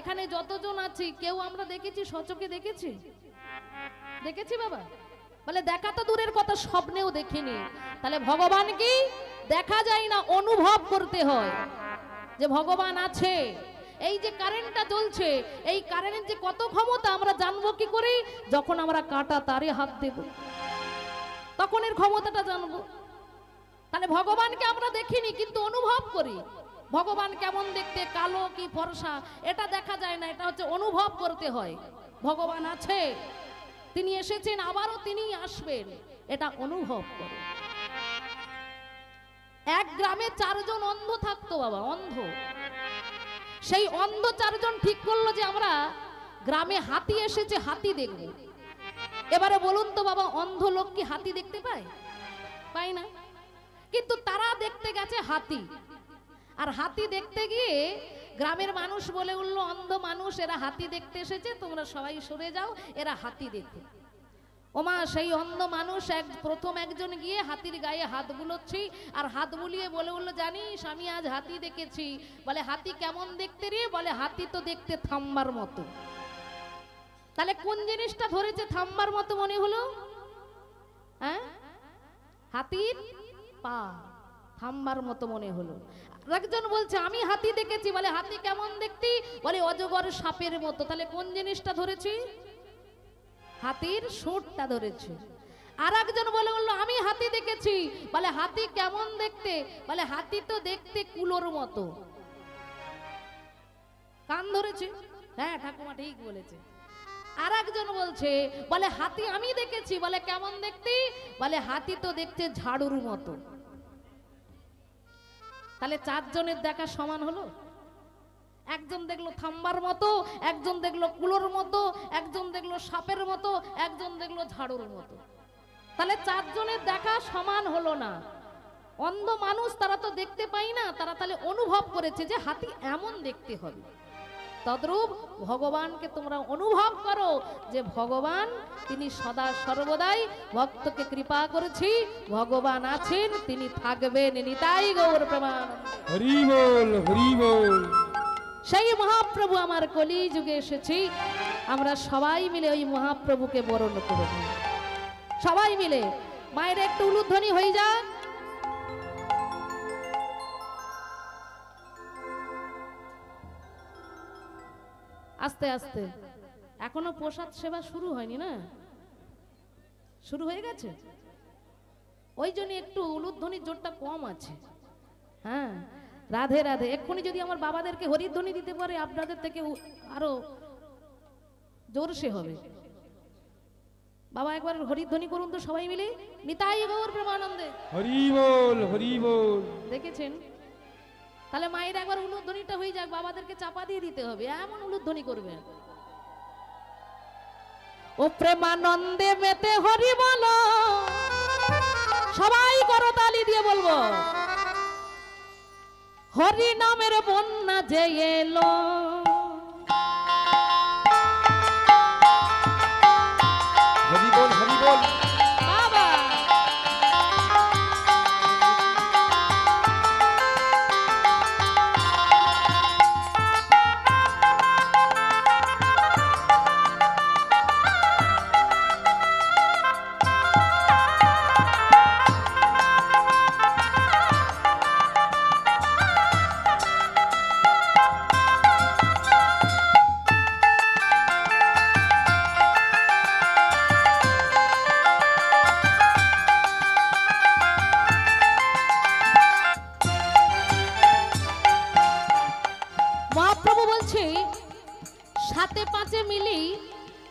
এখানে যতজন আছি কেউ আমরা দেখেছি, সচকে দেখেছি? দেখেছি বাবা? বলে দেখা তো দূরের কথা, স্বপ্নেও দেখিনি। তাহলে ভগবান কি দেখা যায় না, অনুভব করতে হয় যে ভগবান আছে। এই যে কারেন্টটা জ্বলছে, এই কারেন্টের যে কত ক্ষমতা আমরা জানবো কি করে? যখন আমরা কাটা তারে হাত দেব, তখন এর ক্ষমতাটা জানবো। তাহলে ভগবানকে আমরা দেখিনি কিন্তু অনুভব করি। ভগবান কেমন দেখতে, কালো কি ফর্সা, এটা দেখা যায় না, এটা হচ্ছে অনুভব করতে হয়। ভগবান আছে, তিনি এসেছেন, আবারও তিনি আসবেন, এটা অনুভব করো। এক গ্রামে 4 জন অন্ধ থাকতো বাবা, অন্ধ। সেই অন্ধ 4 জন ঠিক করলো যে আমরা গ্রামে হাতি এসেছে, হাতি দেখব। এবারে বলুন তো বাবা, অন্ধ লোক কি হাতি দেখতে পায়? পায় না। কিন্তু তারা দেখতে গেছে হাতি। আর হাতি দেখতে গিয়ে গ্রামের মানুষ বলে উঠলো, অন্ধ মানুষ, এরা হাতি দেখতে এসেছে, তোমরা সবাই সরে যাও, এরা হাতি দেখে। ওমা, সেই অন্ধ মানুষ প্রথম একজন গিয়ে হাতির গায়ে হাত বুলোচ্ছি, আর হাত বুলিয়ে বলে উঠলো, জানিস আমি আজ হাতি দেখেছি। বলে হাতি কেমন দেখতে রে? বলে হাতি তো দেখতে থাম্বার মতো। তাহলে কোন জিনিসটা ধরেছে থাম্বার মতো মনে হলো? হ্যাঁ, হাতির পা থাম্বার মতো মনে হলো। একজন বলছে আমি হাতি দেখেছি। বলে হাতি কেমন দেখতি? বলে অজগর সাপের মতো। তাহলে কোন জিনিসটা ধরেছি? হাতির সুরটা ধরেছে। আর একজন বলে বললো আমি হাতি দেখেছি। বলে হাতি কেমন দেখতে? বলে হাতি তো দেখতে কুলোর মতো। কান ধরেছে। হ্যাঁ ঠাকুমা ঠিক বলেছে। আর একজন বলছে, বলে হাতি আমি দেখেছি। বলে কেমন দেখতে? বলে হাতি তো দেখতে ঝাড়ুর মতো। তাহলে 4 জনের দেখা সমান হলো? একজন দেখলো থাম্বার মতো, একজন দেখলো কুলোর মতো, একজন দেখলো সাপের মতো, একজন দেখলো ঝাড়ুর মতো। তাহলে 4 জনের দেখা সমান হলো না। অন্ধ মানুষ তারা তো দেখতে পায় না, তারা তাহলে অনুভব করেছে যে হাতি এমন দেখতে হবে। তদ্রূপ ভগবানকে তোমরা অনুভব করো যে ভগবান তিনি সদা সর্বদাই ভক্তকে কৃপা করেছি, ভগবান আছেন, তিনি থাকবেন। নিতাই গৌর প্রমাণ। হরি বল, হরি বল। সেই মহাপ্রভু আমার কলি যুগে এসেছি, আমরা সবাই মিলে ওই মহাপ্রভুকে বরণ করব। সবাই মিলে মায়ের একটু উলুধ্বনি হয়ে যাক। আস্তে আস্তে, এখনো প্রসাদ সেবা শুরু হয়নি না? শুরু হয়ে গেছে? ওই জন্য একটু উলুধ্বনির জোরটা কম আছে। হ্যাঁ, রাধে রাধে। এক্ষুনি যদি আমার বাবাদেরকে হরিধ্বনি দিতে পারে, আপনাদের থেকে আরো জোরসে হবে। বাবা একবার হরিধ্বনি করুন তো সবাই মিলে। নিতাই গৌর প্রেমানন্দে। হরি বল, হরি বল। দেখেছেন? তাহলে মায়ের একবার উলুধ্বনিটা হয়ে যাক, বাবাদেরকে চাপা দিয়ে দিতে হবে, এমন উলুধ্বনি করবে। ও প্রেমানন্দে মেতে হরি বলো, সবাই করতালি দিয়ে বলবো, হরি নামের বন্যা যে এলো, হরি বল, হরি বল। বাবা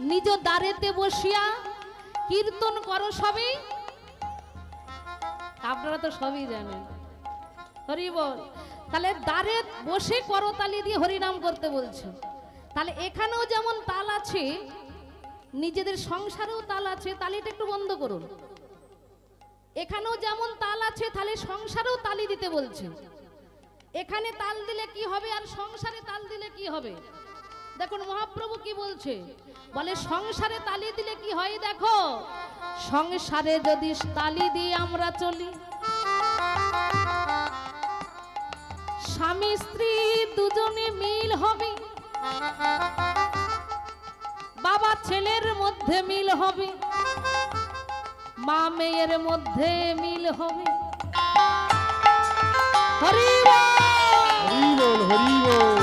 নিজ দ্বারেতে বসিয়া কীর্তন করো সবে। আপনারা তো সবই জানেন। হরি বল। তাহলে দ্বারে বসে করতালি দিয়ে হরিনাম করতে বলছে। তাহলে এখানেও যেমন তাল আছে, নিজেদের সংসারেও তাল আছে। তালিটা একটু বন্ধ করুন। এখানেও যেমন তাল আছে, তাহলে সংসারেও তালি দিতে বলছে। এখানে তাল দিলে কি হবে আর সংসারে তাল দিলে কি হবে? দেখুন মহাপ্রভু কি বলছে, বলে সংসারে তালি দিলে কি হয় দেখো, সংসারে যদি তালি দিয়ে আমরা চলি, স্বামী স্ত্রী দুজনে মিল হবে, বাবা ছেলের মধ্যে মিল হবে, মা মেয়ের মধ্যে মিল হবে। হরি বল, হরি বল, হরি বল।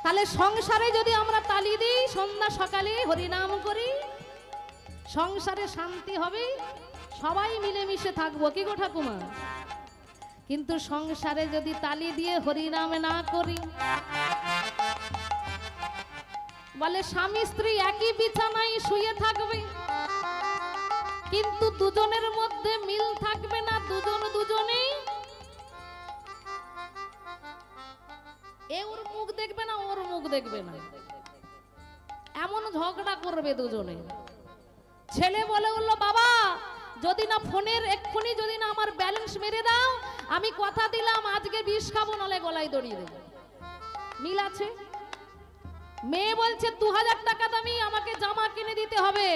তাহলে সংসারে যদি আমরা তালি দিই, সন্ধ্যা সকালে হরিনাম করি, সংসারে শান্তি হবে, সবাই মিলেমিশে থাকবো, কি গো ঠাকুমা? কিন্তু সংসারে যদি তালি দিয়ে হরিনাম না করি, বলে স্বামী স্ত্রী একই বিছানায় শুয়ে থাকবে, কিন্তু দুজনের মধ্যে মিল থাকবে না, দুজন দুজনেই ওর মুখ দেখবে না, ওর মুখ দেখবে না, এমন ঝগড়া করবে দুজনে। ছেলে বলে বললো, বাবা যদি না ফোনের এক্ষুনি যদি না আমার ব্যালেন্স মেরে দাও, আমি কথা দিলাম আজকে বিষ খাবো, নালে গলায় দড়িয়ে দেবো। মিল আছে। মেয়ে বলছে 2000 টাকা দামি আমাকে জামা কিনে দিতে হবে,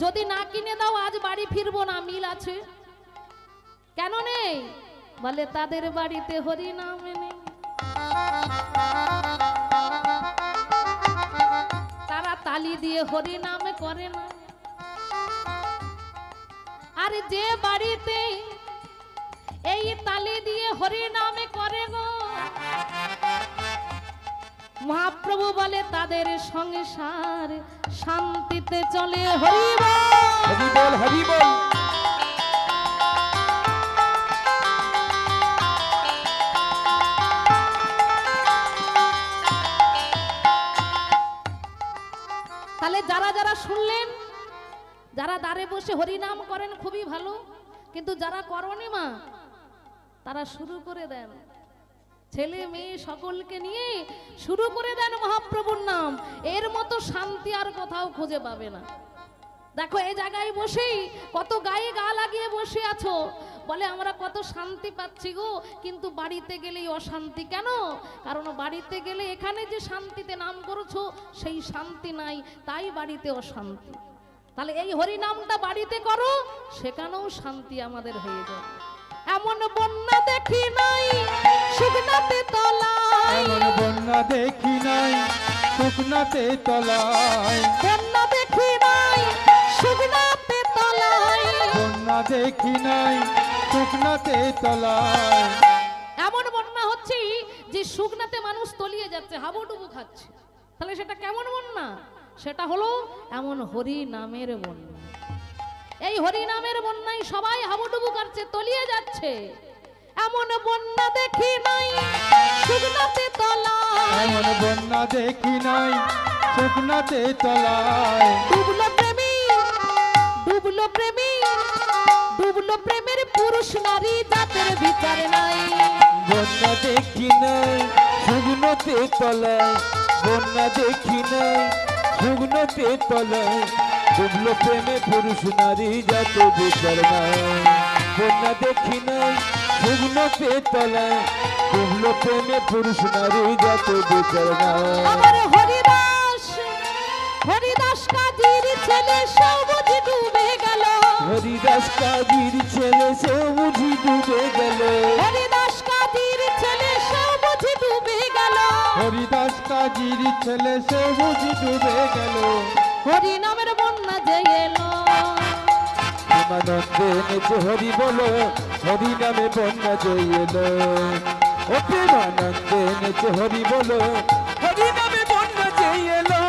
যদি না কিনে দাও আজ বাড়ি ফিরবো না। মিল আছে? কেন নেই? বলে তাদের বাড়িতে হরিনাম নেই, তারা তালি দিয়ে হরিনাম করে না। আর যে বাড়িতে এই তালি দিয়ে হরিনামে করে গো, মহাপ্রভু বলে তাদের সংসার শান্তিতে চলে। হরি বল, হরি বল, হরি বল। তাহলে যারা যারা শুনলেন, যারা দ্বারে বসে হরিনাম করেন খুবই ভালো, কিন্তু যারা করনি মা, তারা শুরু করে দেন, ছেলে মেয়ে সকলকে নিয়ে শুরু করে দেন মহাপ্রভুর নাম। এর মতো শান্তি আর কোথাও খুঁজে পাবে না। দেখো এই জায়গায় বসেই কত গায়ে গা লাগিয়ে বসে আছো, বলে আমরা কত শান্তি পাচ্ছি গো, কিন্তু বাড়িতে গেলেই অশান্তি। কেন? কারণ বাড়িতে গেলে এখানে যে শান্তিতে নাম করেছো সেই শান্তি নাই, তাই বাড়িতে অশান্তি। তাহলে এই হরিনামটা বাড়িতে করো, সেখানেও শান্তি আমাদের হয়ে যায়। এমন বন্যা দেখি নাই শুকনাতে তলায়, এমন বন্যা দেখি নাই শুকনাতে তলায়, বন্যা দেখি নাই শুকনাতে তলায়, বন্যা দেখি নাই শুকনাতে তলায়। এমন বন্যা হচ্ছে যে শুকনাতে মানুষ তলিয়ে যাচ্ছে, হাবুডুবু খাচ্ছে। তাহলে সেটা কেমন বন্যা? সেটা হলো এমন হরি নামের বন্যা। এই হরি নামের বন্যায় সবাই হাবুডুবু কাটছে, তলিয়ে যাচ্ছে। এমন বন্যা দেখি নাই শুকনাতে তলায়, এমন বন্যা দেখি নাই শুকনাতে তলায়, ডুবলো প্রেমী, ডুবলো প্রেমী, ডুবলো প্রেমের পুরুষ নারী জাতের বিচার নাই। বন্যা দেখি নাই শুকনোতে তলায়, বন্যা দেখি নাই শুকনোতে তলায়, ডুবলো প্রেমে পুরুষ নারী জাত বিচার নাই। বন্যা দেখি নাই শুকনোতে তলায়, ডুবলো প্রেমে পুরুষ নারী জাত বিচার নাই। আমার হরিদাস, হরিদাস কাজীর ছেলে সবুজ ডুবে গেল, হরিদাস কাজীর ছেলে সে বুঝি ডুবে গেল, হরিদাস কাজীর ছেলে সবুজ ডুবে গেল, হরিদাস কাজীর ছেলে সে বুঝি ডুবে গেল। হরি নামের বন্যা যে এলো, প্রেমানন্দে নেচে হরি বলো, হরি নামে বন্যা জয় এলো। ও প্রেমানন্দে নেচে হরি বলো, হরি নামে বন্যা জয় এলো।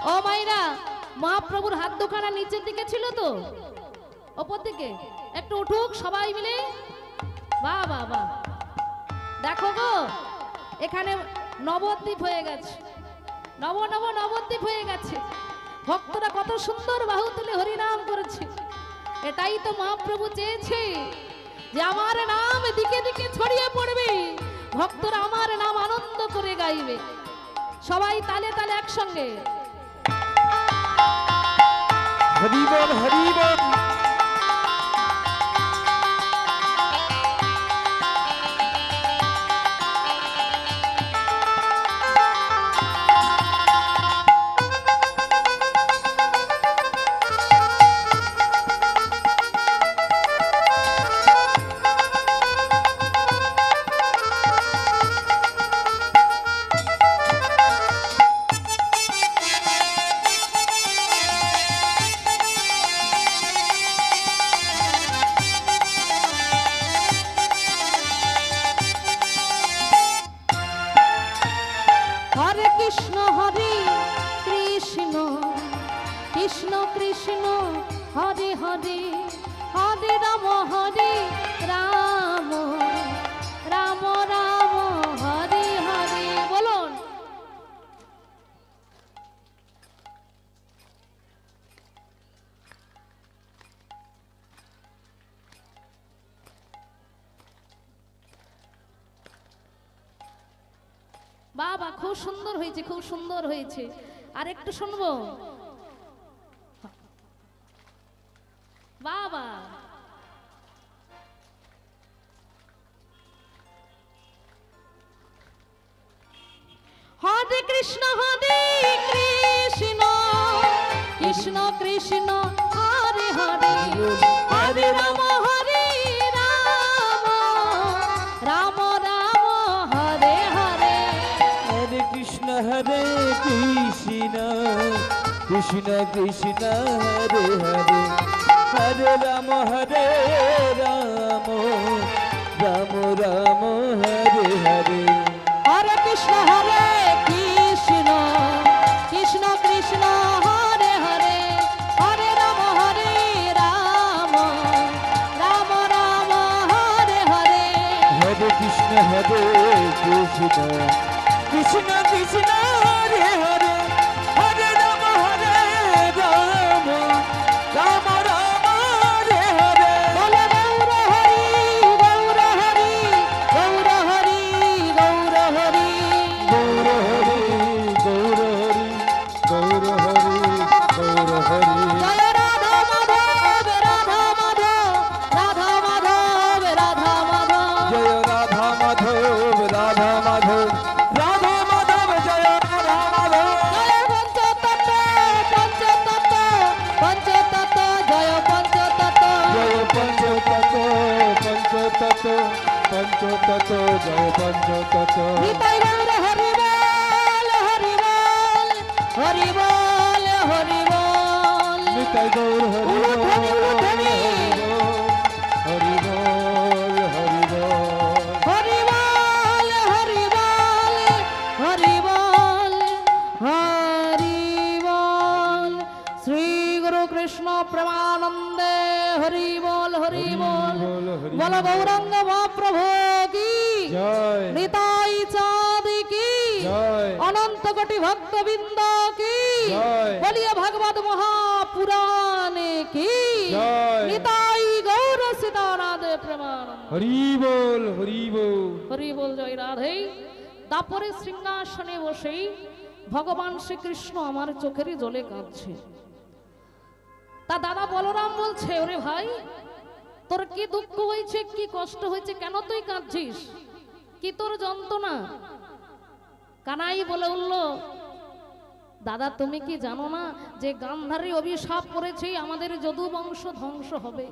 ও মাইরা, মহাপ্রভুর হাত দুখানা নিচের দিকে ছিল তো ওপর দিকে, একটু উঠুক সবাই মিলে। বাহ বাহ বাহ, দেখো গো এখানে নবদ্বীপ হয়ে গেছে, নবদ্বীপ হয়ে গেছে। ভক্তরা কত সুন্দর বাহু তুলে হরিনাম করেছে। এটাই তো মহাপ্রভু চেয়েছে যে আমার নাম দিকে দিকে ছড়িয়ে পড়বে, ভক্তরা আমার নাম আনন্দ করে গাইবে। সবাই তালে তালে একসঙ্গে হরি বল, হরি বল। হরে হরে রাম হরে রাম রাম রাম হরে হরে। বলুন বাবা, খুব সুন্দর হয়েছে, খুব সুন্দর হয়েছে। আর একটু শুনবো বাবা। হরে কৃষ্ণ হরে কৃষ্ণ কৃষ্ণ কৃষ্ণ হরে হরে হরে রাম হরে রাম রাম রাম হরে হরে। হরে কৃষ্ণ কৃষ্ণ কৃষ্ণ হরে হরে হরে রাম রাম রাম রাম হরে হরে। হরে কৃষ্ণ কৃষ্ণ কৃষ্ণ কৃষ্ণ হরে হরে হরে রাম রাম রাম রাম হরে হরে। হরে কৃষ্ণ কৃষ্ণ কৃষ্ণ কৃষ্ণ হরে হরে হরে রাম রাম রাম রাম হরে হরে। বলে গৌর হরি গৌর হরি গৌর হরি গৌর হরি গৌর হরি গৌর হরি গৌর হরি গৌর হরি। জয় রাধা মাধব রাধা মাধব রাধা মাধব রাধা মাধব। জয় রাধা মাধব রাধা মাধব রাধা মাধব জয় রাধা মাধব। জয় পঞ্চতত্ত্ব পঞ্চতত্ত্ব পঞ্চতত্ত্ব জয় পঞ্চতত্ত্ব। জয় পঞ্চতত্ত্ব পঞ্চতত্ত্ব পঞ্চতত্ত্ব জয় পঞ্চতত্ত্ব। নিতাই গৌর হরি বল হরি বল হরি বল হরি বল। নিতাই গৌর হরি উলুধ্বনি উলুধ্বনি হরি বল হরি বল। হরি বল হরি বল হরি বল হরি বল। শ্রী গুরু কৃষ্ণ প্রেমানন্দে হরি বল হরি বল। বল গৌরাঙ্গ মহাপ্রভু কি জয় নিতাই চাঁদ কি জয় অনন্ত কোটি ভক্তবৃন্দ কি জয়। বলিয়া ভাগবত মহাপুরাণে কি জয়। নিতাই গৌর সীতারাধে প্রেমানন্দ হরি বল হরি বল। হরি বল। জয় রাধে। দাপরে সিংহাসনে বসেই ভগবান শ্রীকৃষ্ণ আমার চোখেরই জলে কাঁদছে। তা দাদা বলরাম বলছে, ওরে ভাই তোর কি দুঃখ হয়েছে, কি কষ্ট হয়েছে, কেন তুই কাঁদছিস, কি তোর যন্ত্রণা? কানাই বলে উঠল, দাদা তুমি কি জানো না যে গান্ধারী অভিশাপ করেছে আমাদের যদু বংশ ধ্বংস হবে।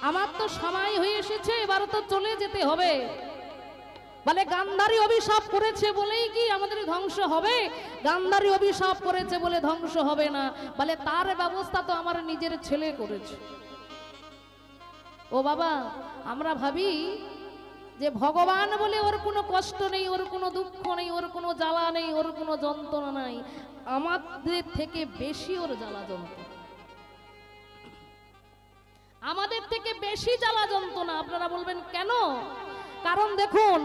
আমার তো সময় হয়ে এসেছে, এবার তো চলে যেতে হবে। বলে গান্ধারী অভিশাপ করেছে বলেই কি আমাদের ধ্বংস হবে? গান্ধারী অভিশাপ করেছে বলে ধ্বংস হবে না। বলে তার ব্যবস্থা তো আমার নিজের ছেলে করেছে। ও বাবা, আমরা ভাবি যে ভগবান বলে ওর কোনো কষ্ট নেই, ওর কোনো দুঃখ নেই, ওর কোনো জ্বালা নেই, ওর কোনো যন্ত্রণা নাই। আমাদের থেকে বেশি ওর জ্বালা যন্ত্রণা, আমাদের থেকে বেশি জ্বালা যন্ত্রণা। আপনারা বলবেন কেন? কারণ দেখুন,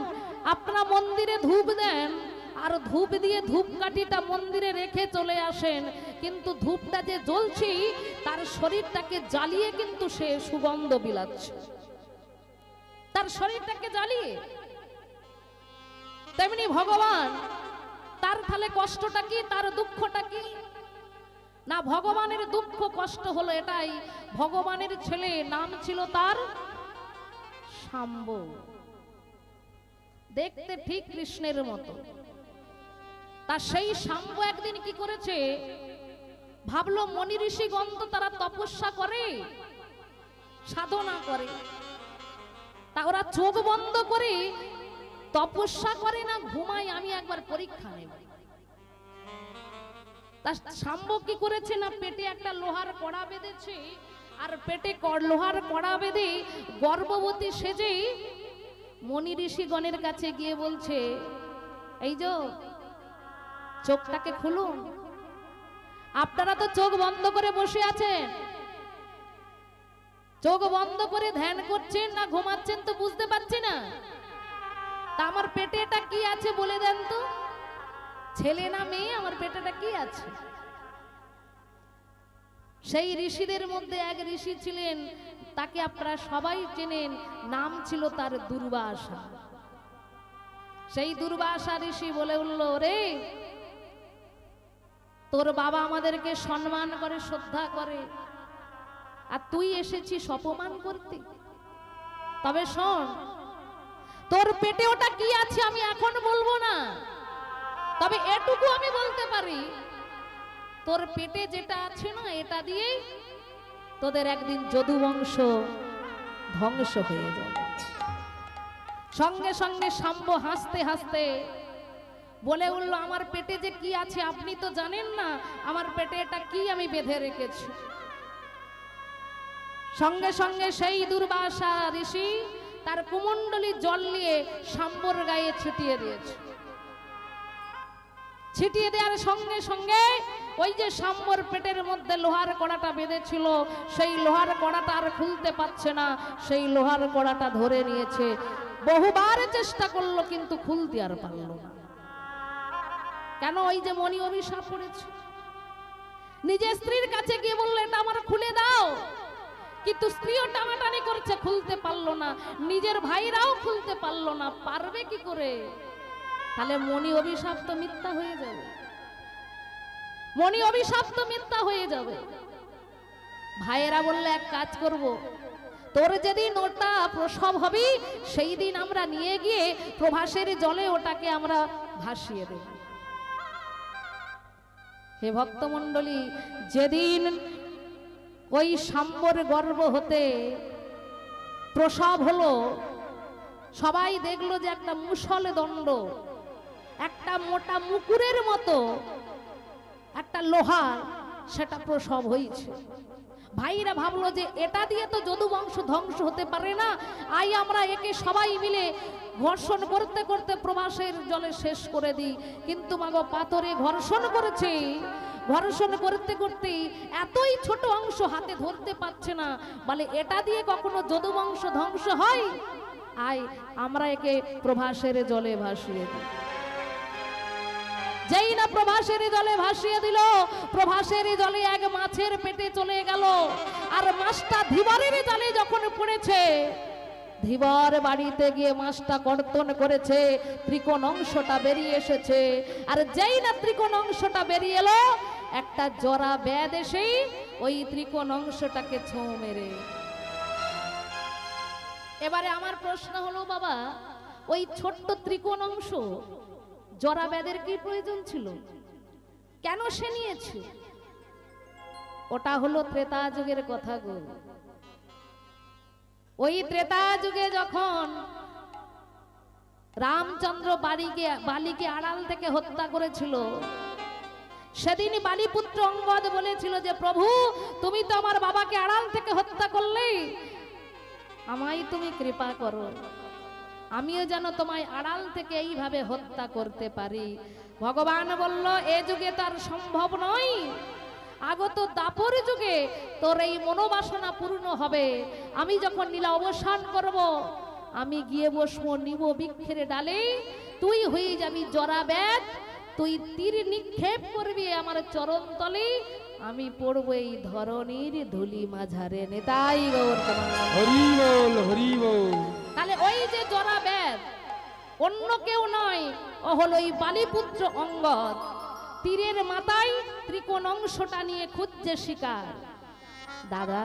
আপনারা মন্দিরে ধূপ দেন আর ধূপ দিয়ে ধূপকাঠিটা মন্দিরে রেখে চলে আসেন, কিন্তু ধূপটা যে জ্বলছে তার শরীরটাকে জ্বালিয়ে কিন্তু সে সুগন্ধ বিলাচ্ছে, তার শরীরটাকে জ্বালিয়ে। তেমনি ভগবান, তার তাহলে কষ্টটা কি, তার দুঃখটা কি? না, ভগবানের দুঃখ কষ্ট হলো এটাই, ভগবানের ছেলে নাম ছিল তার শাম্ব, দেখতে ঠিক কৃষ্ণের মতো। তা সেই শাম্ব একদিন কি করেছে, ভাবলো মনি ঋষিগণ তো তারা তপস্যা করে, সাধনা করে, তা ওরা চোখ বন্ধ করে তপস্যা করে না ঘুমায়, আমি একবার পরীক্ষা নেব। তা শাম্ব কি করেছে না, পেটে একটা লোহার কড়া বেঁধেছে, আর পেটে লোহার কড়া বেঁধে গর্ভবতী সেজে মনি ঋষিগণের কাছে গিয়ে বলছে, এই যে চোখটাকে খুলুন, আপনারা তো চোখ বন্ধ করে বসে আছেন, চোখ বন্ধ করে ধ্যান করছেন না ঘুমাচ্ছেন তো বুঝতে পারছি না। তা আমার পেটে এটা কি আছে বলে দেন তো, ছেলে না মেয়ে, আমার পেটেটা কি আছে? সেই ঋষিদের মধ্যে এক ঋষি ছিলেন, তাকে আপনারা সবাই চেনেন, নাম ছিল তার দুর্বাসা। সেই দুর্বাসা ঋষি বলে উঠল, রে তোর বাবা আমাদেরকে সম্মান করে, শ্রদ্ধা করে, আর তুই এসেছিস অপমান করতে। তবে শোন, তোর পেটে ওটা কি আছে আমি এখন বলবো না, তবে এটুকু আমি বলতে পারি, তোর পেটে যেটা আছে না, এটা দিয়েই তোদের একদিন যদু বংশ ধ্বংস হয়ে যাবে। সঙ্গে সঙ্গে শাম্ব হাসতে হাসতে বলে উঠল, আমার পেটে যে কি আছে আপনি তো জানেন না, আমার পেটে এটা কি আমি বেঁধে রেখেছি। সঙ্গে সঙ্গে সেই দুর্বাসা ঋষি তার কুমণ্ডলী জল নিয়ে শাম্বর গায়ে ছিটিয়ে দিয়েছে। ছিটিয়ে দেওয়ার সঙ্গে সঙ্গে ওই যে শাম্বর পেটের মধ্যে লোহার কড়াটা বেঁধেছিল, সেই লোহার কড়াটা আর খুলতে পারছে না, সেই লোহার কড়াটা ধরে নিয়েছে। বহুবার চেষ্টা করলো কিন্তু খুলতে আর পারল না। কেন? ওই যে মণি অভিশাপ পড়েছে। নিজের স্ত্রীর কাছে গিয়ে বললো, এটা আমার খুলে দাও, কিন্তু স্ত্রীও টানাটানি করছে, খুলতে পারলো না। নিজের ভাইরাও খুলতে পারলো না, পারবে কি করে? তাহলে মণি অভিশাপ তো মিথ্যা হয়ে যাবে, মণি অভিশাপ তো মিথ্যা হয়ে যাবে। ভাইয়েরা বললে, এক কাজ করব, তোর যেদিন ওটা প্রসব হবে সেই দিন আমরা নিয়ে গিয়ে প্রভাসের জলে ওটাকে আমরা ভাসিয়ে দেব। হে ভক্তমণ্ডলী, যেদিন ওই শাম্বর গর্ভ হতে প্রসব হলো, সবাই দেখলো যে একটা মুষল দণ্ড, একটা মোটা মুকুরের মতো একটা লোহা, সেটা প্রসব হয়েছে। ভাইরা ভাবলো যে এটা দিয়ে তো যদু বংশ ধ্বংস হতে পারে না, আই আমরা একে সবাই মিলে ঘর্ষণ করতে করতে প্রভাসের জলে শেষ করে দিই। কিন্তু মাগো, পাথরে ঘর্ষণ করেছে, ঘর্ষণ করতে করতে এতই ছোট অংশ হাতে ধরতে পারছে না, বলে এটা দিয়ে কখনো যদু বংশ ধ্বংস হয়? আয় আমরা একে প্রভাসের জলে ভাসিয়ে দিই। যেই না প্রভাসের জলে ভাসিয়ে দিল, প্রভাসের জলে এক মাছের পেটে চলে গেল। আর মাছটা ধীবরের জালে যখন পড়েছে, ধীবর বাড়িতে গিয়ে মাছটা কর্তন করেছে, ত্রিকোণ অংশটা বেরিয়ে এসেছে। আর যেই না ত্রিকোণ অংশটা বেরিয়ে এলো, একটা জরা ব্যাধ এসেই ওই ত্রিকোণ অংশটাকে ছোঁ মেরে। এবারে আমার প্রশ্ন হলো, বাবা ওই ছোট্ট ত্রিকোণ অংশ জরা ব্যাধের কি প্রয়োজন ছিল? কেন সে নিয়েছে? ওটা হলো ত্রেতা যুগের কথা গো। ওই ত্রেতা যুগে যখন রামচন্দ্র বালিকে আড়াল থেকে হত্যা করেছিল, সেদিন বালিপুত্র অঙ্গদ বলেছিল যে, প্রভু তুমি তো আমার বাবাকে আড়াল থেকে হত্যা করলে, আমায় তুমি কৃপা করো, আমিও যেন তোমায় আড়াল থেকে এইভাবে হত্যা করতে পারি। ভগবান বলল, এ যুগে তার সম্ভব নয়, আগত দাপর যুগে তোর এই মনোবাসনা পূর্ণ হবে। আমি যখন নীলা অবসান করব, আমি গিয়ে বসবো নিব বৃক্ষের ডালে, তুই হয়ে যাবি জরা ব্যাধ, তুই তীর নিক্ষেপ করবি আমার চরণ তলে, আমি পড়বো এই ধরনীর ধুলি মাঝারে। নেতাই গৌর হরি বল, হরি বল। তাহলে ওই যে জরা ব্যাধ অন্য কেউ নয়, ও হলো এই বালিপুত্র অঙ্গদ। তীরের মাথায় ত্রিকোণ অংশটা নিয়ে খুঁজছে শিকার। দাদা